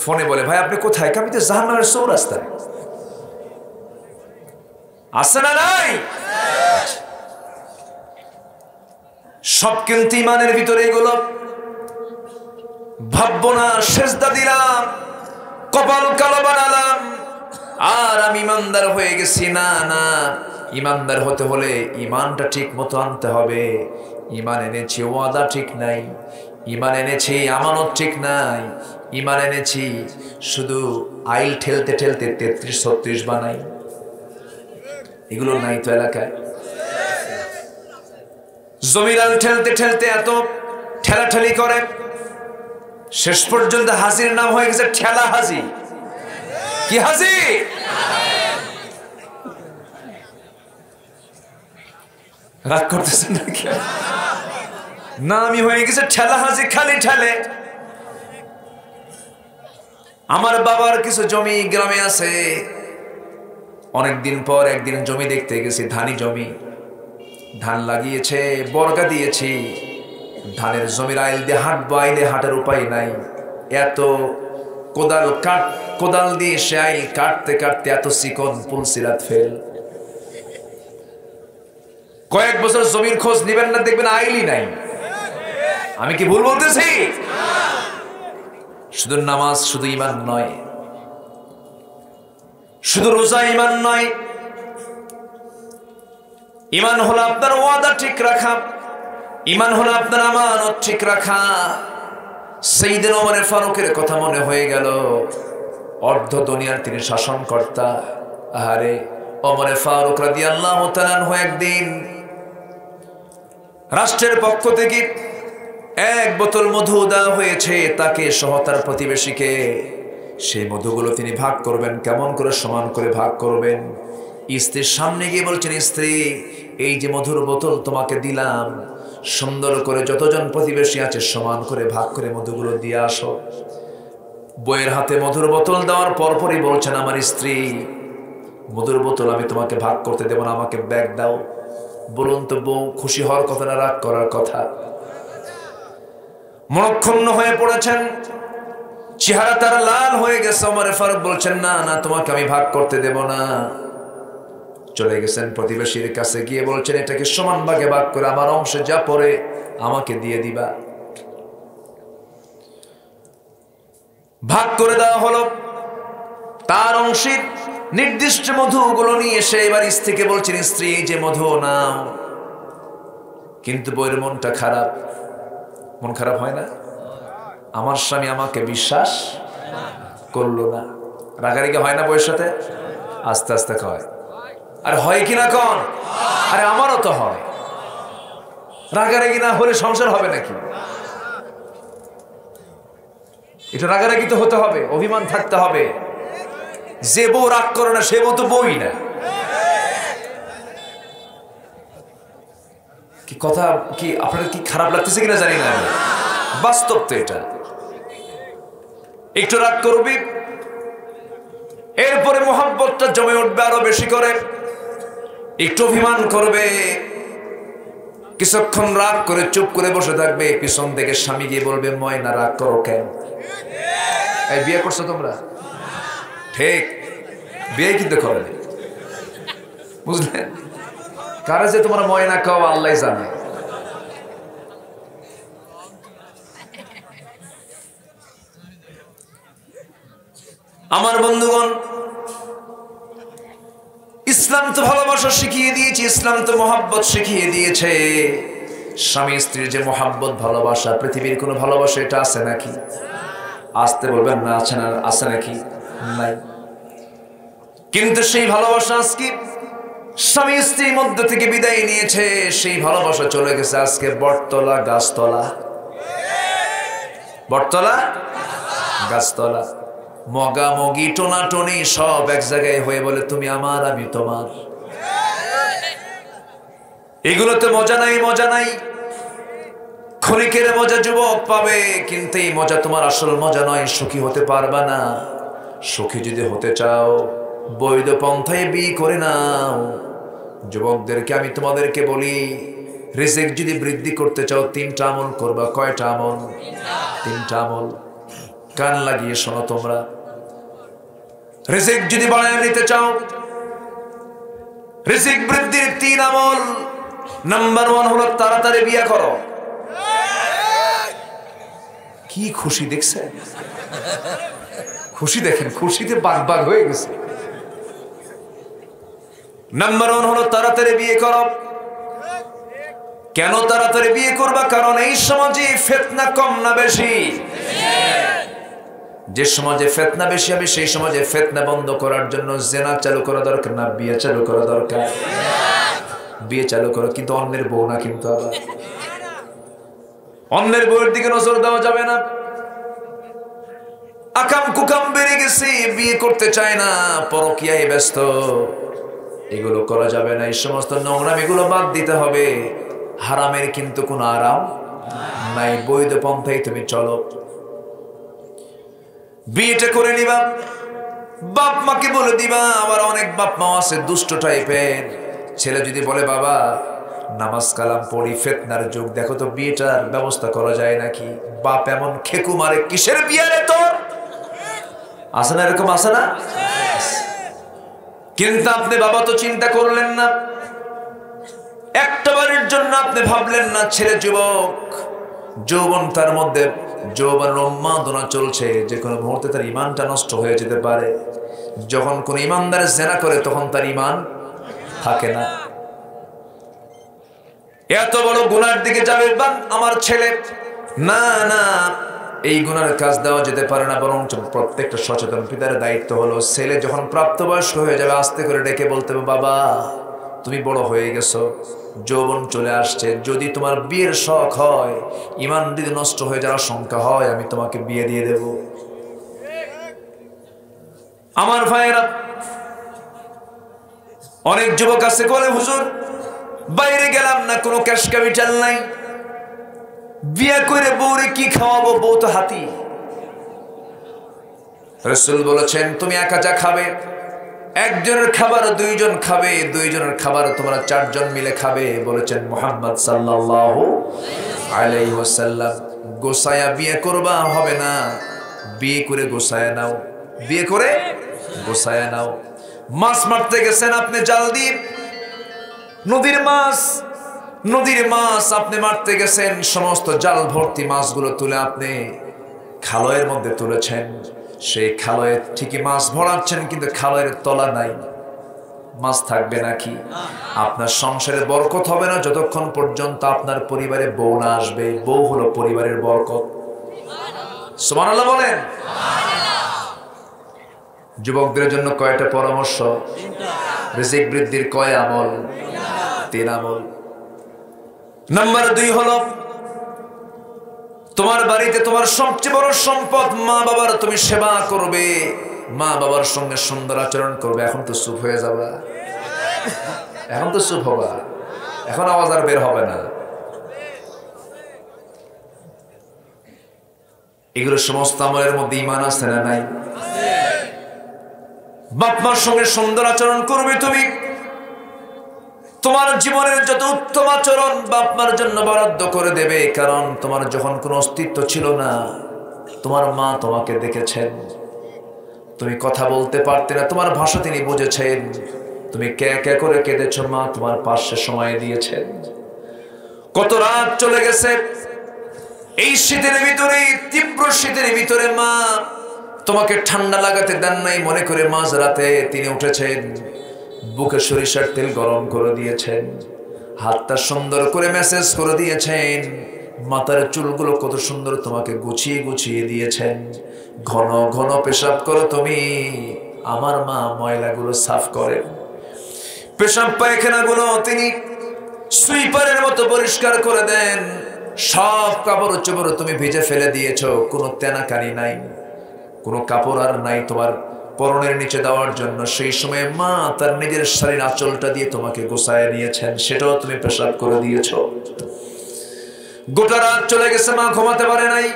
ফোনে বলে, ভাই আপনি কোথায়? আমি তো জাহান্নামের চৌরাস্তায়। আছে না নাই? সব কিন্তু ইমানের ভিতরে এগুলো ভাববো না। সেজদা দিলাম, কপাল কালো বানালাম, আর আমি ইমানদার হয়ে গেছি। না না, ইমানদার হতে হলে ইমানটা ঠিক মতো আনতে হবে। ইমান এনেছি, ওয়াদা ঠিক নাই। ইমান এনেছি, আমানত ঠিক নাই। ইমান এনেছি, শুধু আইল ঠেলতে ঠেলতে 33-36 বানাই। এগুলো নাই তো এলাকায়। জমির আইল ঠেলতে ঠেলতে এত ঠেলাঠেলি করে, শেষ পর্যন্ত হাজির নাম হয়ে গেছে ঠেলা হাজি। কি হাজি? রাগ করতেছেন নাকি? নামই হয়ে গেছে ঠেলা হাজি, খালি ঠেলে। আমার বাবার কিছু জমি গ্রামে আছে। অনেকদিন পর একদিন জমি দেখতে গেছি, ধানি জমি, ধান লাগিয়েছে, বর্গা দিয়েছি। ধানের জমির আইল দিয়ে হাঁটবো, আইলে হাঁটার উপায় নাই। এত কোদাল দিয়ে সে আইল কাটতে কাটতে এত চিকন, পুলসিরাত ফেল। কয়েক বছর জমির খোঁজ নিবেন না, দেখবেন আইলই নাই। আমি কি ভুল বলতেছি? শুধু নামাজ, শুধু ইমান নয়, শুধু রোজা ইমান নয়। ইমান হলো আপনার ওয়াদা ঠিক রাখা, ইমান হলো আপনার আমানত ঠিক রাখা। সাইয়েদনা ওমর ফারুকের কথা মনে হয়ে গেল। অর্ধ দুনিয়ার তিনি শাসনকর্তা। আরে ওমর ফারুক রাদিয়াল্লাহু তাআলা আনহু একদিন রাষ্ট্রের পক্ষ থেকে 1 বোতল মধু দেওয়া হয়েছে তাকে সহ তার প্রতিবেশীকে। সেই মধুগুলো তিনি ভাগ করবেন, কেমন করে? সমান করে ভাগ করবেন। স্ত্রীর সামনে গিয়ে বলছেন, স্ত্রী, এই যে মধুর বোতল তোমাকে দিলাম, সুন্দর করে যতজন প্রতিবেশী আছে সমান করে ভাগ করে মধুগুলো দিয়ে আসো। বউয়ের হাতে মধুর বোতল দেওয়ার পরপরই বলছেন, আমার স্ত্রী, মধুর বোতল আমি তোমাকে ভাগ করতে দেব না, আমাকে ব্যাগ দাও। বলুন তো, বউ খুশি হওয়ার কথা না রাগ করার কথা? মনক্ষুণ্ণ হয়ে পড়েছেন, চেহারা তার লাল হয়ে গেছে। ওমর ফারুক বলছেন, না না, তোমাকে আমি ভাগ করতে দেব না। চলে গেছেন প্রতিবেশীর কাছে, গিয়ে বলছেন, এটাকে সমান ভাগে ভাগ করে আমার অংশে যা পড়ে আমাকে দিয়ে দিবা। ভাগ করে দেওয়া হলো। তার অংশের নির্দিষ্ট মধুগুলো নিয়ে এসে এবার স্ত্রীকে বলছেন, স্ত্রী, এই যে মধু নাও। কিন্তু বউয়ের মনটা খারাপ। মন খারাপ হয় না? আমার স্বামী আমাকে বিশ্বাস করলো না। রাগারাগি হয় না বউয়ের সাথে? আস্তে আস্তে কয়। আর হয় কিনা কন? আরে আমারও তো হয়। রাগারাগি না হলে সংসার হবে নাকি? এটা রাগারাগি তো হতে হবে, অভিমান থাকতে হবে। যে বউ রাগ করে না সে বউ তো বউই না। কি কথা, কি আপনার কি খারাপ লাগতেছে কিনা জানি না, বাস্তব তো এটা। একটু রাগ করবি, এরপরে মোহাব্বতটা জমে উঠবে আরো বেশি করে। একটু অভিমান করবে, কিছুক্ষণ রাগ করে চুপ করে বসে থাকবে। পিছন থেকে স্বামী গিয়ে বলবে, ময়না রাগ করো কেন? এই বিয়ে করছো তোমরা? ঠিক, বিয়ে কিন্তু করে, বুঝলেন? কারা যে তোমরা ময়না খাও আল্লাহ জানে। আমার বন্ধুগণ, ইসলাম তো ভালোবাসা শিখিয়ে দিয়েছে, ইসলাম তো মহাব্বত শিখিয়ে দিয়েছে। স্বামী স্ত্রীর যে মহাব্বত ভালোবাসা, পৃথিবীর কোনো ভালোবাসা এটা আছে নাকি? আসতে বলবেন না, আছে না? আছে নাকি? নাই। কিন্তু সেই ভালোবাসা আজকে স্বামী স্ত্রীর মধ্যে থেকে বিদায় নিয়েছে। সেই ভালোবাসা চলে গেছে আজকে বটতলা গাছতলা, বটতলা গাছতলা, মগামগি টোনাটনি সব এক জায়গায় হয়ে বলে তুমি আমার আমি তোমার। এগুলোতে মজা নাই, মজা নাই। ক্ষণিকের মজা যুবক পাবে, কিন্তু এই মজা তোমার আসল মজা নয়। সুখী হতে পারবা না। সুখী যদি হতে চাও বৈধ পন্থায় বিয়ে করে নাও। যুবকদেরকে আমি তোমাদেরকে বলি, রিজিক যদি বৃদ্ধি করতে চাও 3টা আমল করবা। কয়টা আমল? 3টা আমল। কান লাগিয়ে শোনো তোমরা। রিজিক যদি বাড়ায় নিতে চাও, রিজিক বৃদ্ধির 3 আমল। নাম্বার 1 হলো তাড়াতাড়ি বিয়ে করো। কি খুশি দেখছেন? খুশি দেখেন, খুশিতে বাগ হয়ে গেছে। নাম্বার 1 হলো তাড়াতাড়ি বিয়ে করো। কেন তাড়াতাড়ি বিয়ে করবা? কারণ এই সমাজে ফিতনা কম না বেশি? যে সমাজে ফিতনা বেশি হবে সেই সমাজে ফিতনা বন্ধ করার জন্য জিনা চালু করা দরকার না বিয়ে চালু করা দরকার? বিয়ে চালু করো, কিন্তু অন্যের বউ না। কিন্তু আবার অন্যের বউয়ের দিকে নজর দেওয়া যাবে না। আকাম কুকাম বেড়ে গেছে, বিয়ে করতে চায় না, পরকীয়ায় ব্যস্ত। এগুলো করা যাবে না। এই সমস্ত নোংরামিগুলো বাদ দিতে হবে। হারামের কিন্তু কোনো আরাম নাই। বৈধ পন্থায় তুমি চলো। বিয়েটা করে নিবা, বাপ মাকে বলে দিবা। আবার অনেক বাপ মা আছে দুষ্ট টাইপের। ছেলে যদি বলে বাবা নামাজ কালাম পড়ি, ফিতনার যুগ, দেখো তো বিয়েটার ব্যবস্থা করা যায় নাকি? বাপ এমন খেকু মারে, কিসের বিয়ে রে তোর? আছে না এরকম? আছে না? কিন্তু আপনি বাবা তো চিন্তা করলেন না, একটা বারের জন্য আপনি ভাবলেন না। ছেলে যুবক, যৌবন তার মধ্যে, যৌবনের উন্মাদনা চলছে, যে কোনো মুহূর্তে তার ইমানটা নষ্ট হয়ে যেতে পারে। যখন কোন ইমানদার জিনা করে তখন তার ইমান থাকে না। এত বড় গুনার দিকে যাবে আমার ছেলে, না না, এই গুনার কাজ দেওয়া যেতে পারে না। বরং প্রত্যেকটা সচেতন পিতার দায়িত্ব হলো, ছেলে যখন প্রাপ্তবয়স্ক হয়ে যাবে আস্তে করে ডেকে বলতে হবে বাবা তুমি বড় হয়ে গেছো, যৌবন চলে আসছে, যদি তোমার বিয়ের শখ হয়, ইমান যদি নষ্ট হয়ে যাওয়ার আশঙ্কা হয়, আমি তোমাকে বিয়ে দিয়ে দেব। আমার ভাইয়েরা, অনেক যুবক আছে বলে হুজুর বাইরে গেলাম না, কোনো ক্যাশ ক্যাপিটাল নাই, বিয়ে করে বউরে কি খাওয়াবো, বউ তো হাতি। রাসূল বলেছেন তুমি একা যা খাবে, একজনের খাবার 2 জন খাবে, 2 জনের খাবার তোমরা 4 জন মিলে খাবে, বলেছেন মুহাম্মদ সাল্লাল্লাহু আলাইহি ওয়াসাল্লাম। গোসায়া বিয়ে করবা হবে না, বিয়ে করে গোসায়া নাও, বিয়ে করে গোসায়া নাও। মাছ মারতে গেছেন আপনি জাল দিয়ে, নদীর মাছ, নদীর মাছ আপনি মারতে গেছেন, সমস্ত জাল ভর্তি মাছগুলো তুলে আপনি খালয়ের মধ্যে তুলেছেন। সেই খালয়ে ঠিকই মাছ ভরাচ্ছেন, কিন্তু খালয়ের তলা নাই, মাছ থাকবে নাকি? আপনার সংসারে বরকত হবে না যতক্ষণ পর্যন্ত আপনার পরিবারে বউ না আসবে। বউ হলো পরিবারের বরকত। সুবহানাল্লাহ বলেন। যুবকদের জন্য কয়টা পরামর্শ? রিজিক বৃদ্ধির কয় আমল? 3 আমল। নাম্বার 2 হলো, তোমার বাড়িতে তোমার সবচেয়ে বড় সম্পদ মা বাবার তুমি সেবা করবে, মা বাবার সঙ্গে সুন্দর আচরণ করবে। এখন তো চুপ হয়ে যাবা, এখন তো চুপ হবা, এখন আওয়াজ আর বের হবে না। এগুলো সমস্ত আমলের মধ্যে ঈমান আছে না নাই? বাপ মার সঙ্গে সুন্দর আচরণ করবে তুমি। তোমার জীবনের যত উত্তম আচরণ বাপ মার জন্য বরাদ্দ করে দেবে, কারণ তোমার যখন কোনো অস্তিত্ব ছিল না, তোমার মা তোমাকে দেখেছেন, তুমি কথা বলতে পারতে না, তোমার ভাষা তিনি বুঝেছেন, তুমি কে কে করে কেঁদেছ, মা তোমার পাশে সময় দিয়েছেন। কত রাত চলে গেছে এই শীতের ভিতরে, তীব্র শীতের ভিতরে মা তোমাকে ঠান্ডা লাগাতে দেন নাই মনে করে মাঝরাতে তিনি উঠেছেন, বুকে সরিষার তেল গরম করে দিয়েছেন, হাতটা সুন্দর করে মেসেজ করে দিয়েছেন, মাথার চুলগুলো কত সুন্দর তোমাকে গুছিয়ে গুছিয়ে দিয়েছেন। ঘন ঘন পেশাব করো তুমি, আমার মা ময়লাগুলো সাফ করেন। পেশাব পায়খানাগুলো তিনি সুইপারের মতো পরিষ্কার করে দেন। সব কাপড় চোপড় তুমি ভিজে ফেলে দিয়েছো, কোনো তেনাকানি নাই, কোনো কাপড় আর নাই তোমার পরনের নিচে দেওয়ার জন্য। সেই সময় মা তার নিজের শাড়ির আঁচলটা দিয়ে তোমাকে গোছায় নিয়েছেন, সেটাও তুমি পেশাব করে দিয়েছো। গোটা রাত চলে গেছে, মা ঘুমাতে পারে নাই।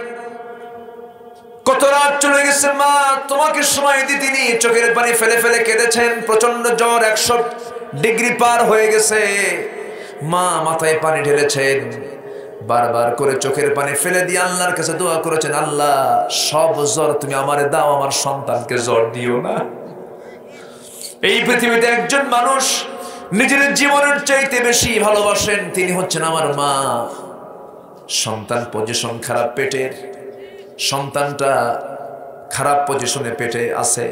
কত রাত চলে গেছে, মা তোমাকে সময় দিয়ে তিনি চোখের পানি ফেলে ফেলে কেঁদেছেন। প্রচন্ড জ্বর, 100 ডিগ্রি পার হয়ে গেছে। মা মাথায় পানি ঢেলেছেন, বারবার করে চোখের পানি ফেলে দিয়ে আল্লাহর কাছে দোয়া করেছেন, আল্লাহ সব জ্বর তুমি আমারে দাও, আমার সন্তানকে জ্বর দিও না। এই পৃথিবীতে একজন মানুষ নিজের জীবনের চাইতে বেশি ভালোবাসেন, তিনি হচ্ছেন আমার মা। সন্তান পজিশন খারাপ, পেটের সন্তানটা খারাপ পজিশনে পেটে আছে।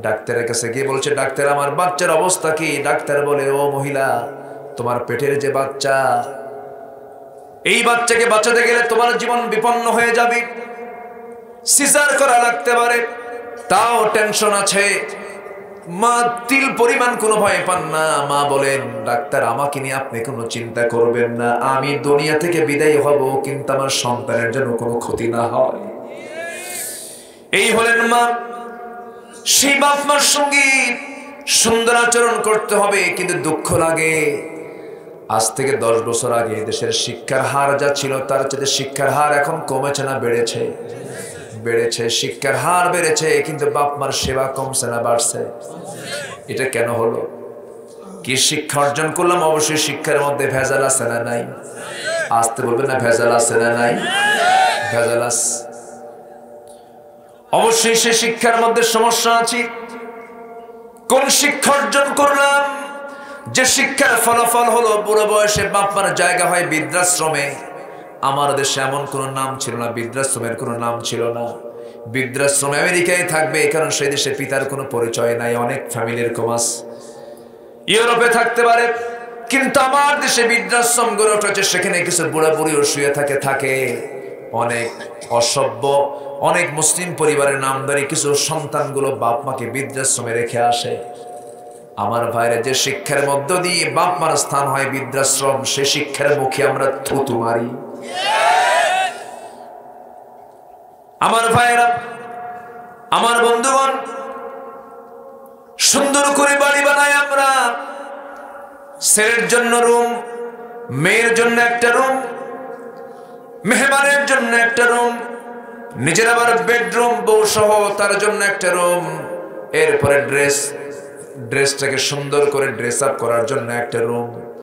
ডাক্তারের কাছে গিয়ে বলছে, ডাক্তার আমার বাচ্চার অবস্থা কি? ডাক্তার বলে, ও মহিলা, তোমার পেটের যে বাচ্চা, এই বাচ্চাকে বাঁচাতে গেলে তোমার জীবন বিপন্ন হয়ে যাবে, সিজার করা লাগতে পারে, তাও টেনশন আছে। মা তিল পরিমাণ কোনো ভয় পান না। মা বলেন, ডাক্তার আমাকে নিয়ে আপনি কোনো চিন্তা করবেন না, আমি দুনিয়া থেকে বিদায় হব, কিন্তু আমার সন্তানের জন্য কোনো ক্ষতি না হয়। এই হলেন মা। সেই বাপ মার সঙ্গে সুন্দর আচরণ করতে হবে। কিন্তু দুঃখ লাগে, আজ থেকে 10 বছর আগে দেশের শিক্ষার হার যা ছিল, তার চেয়ে শিক্ষার হার এখন কমেছে না বেড়েছে? বেড়েছে। শিক্ষার হার বেড়েছে, কিন্তু বাপ মার সেবা কমছে না বাড়ছে? এটা কেন হলো? কি শিক্ষা অর্জন করলাম? অবশ্যই শিক্ষার মধ্যে ভেজাল আছে না নাই? আসতে বলবেন না, ভেজাল আছে না নাই? ভেজাল আছে। অবশ্যই সে শিক্ষার মধ্যে সমস্যা আছে। কোন শিক্ষা অর্জন করলাম যে শিক্ষার ফলাফল হলো বুড়ো বয়সে বাপ মার জায়গা হয় বৃদ্ধাশ্রমে? আমার দেশে এমন কোনো নাম ছিল না, বৃদ্ধাশ্রমের কোনো নাম ছিল না। বৃদ্ধাশ্রম আমেরিকায় থাকবে, কারণ সেই দেশে পিতার কোনো পরিচয় নাই। অনেক ফ্যামিলির কমাস ইউরোপে থাকতে পারে, কিন্তু আমার দেশে বৃদ্ধাশ্রম গড়ে উঠেছে। সেখানে কিছু বুড়া বুড়িও শুয়ে থাকে। অনেক অসভ্য, অনেক মুসলিম পরিবারের নামদারি কিছু সন্তানগুলো বাপ মাকে বৃদ্ধাশ্রমে রেখে আসে। আমার ভাইরা, যে শিক্ষার মধ্য দিয়ে বাপ মার স্থান হয় বৃদ্ধাশ্রম, সে শিক্ষার মুখে আমরা থুতু মারি। আমার ভাইরা, আমার বন্ধুগণ, সুন্দর করে বাড়ি বানাই আমরা। ছেলের জন্য রুম, মেয়ের জন্য একটা রুম, মেহমানের জন্য একটা রুম, নিজের আবার বেডরুম, বউ সহ তার জন্য একটা রুম। এরপরে ড্রেসটাকে সুন্দর করে ড্রেস আপ করার জন্য একটা রুম।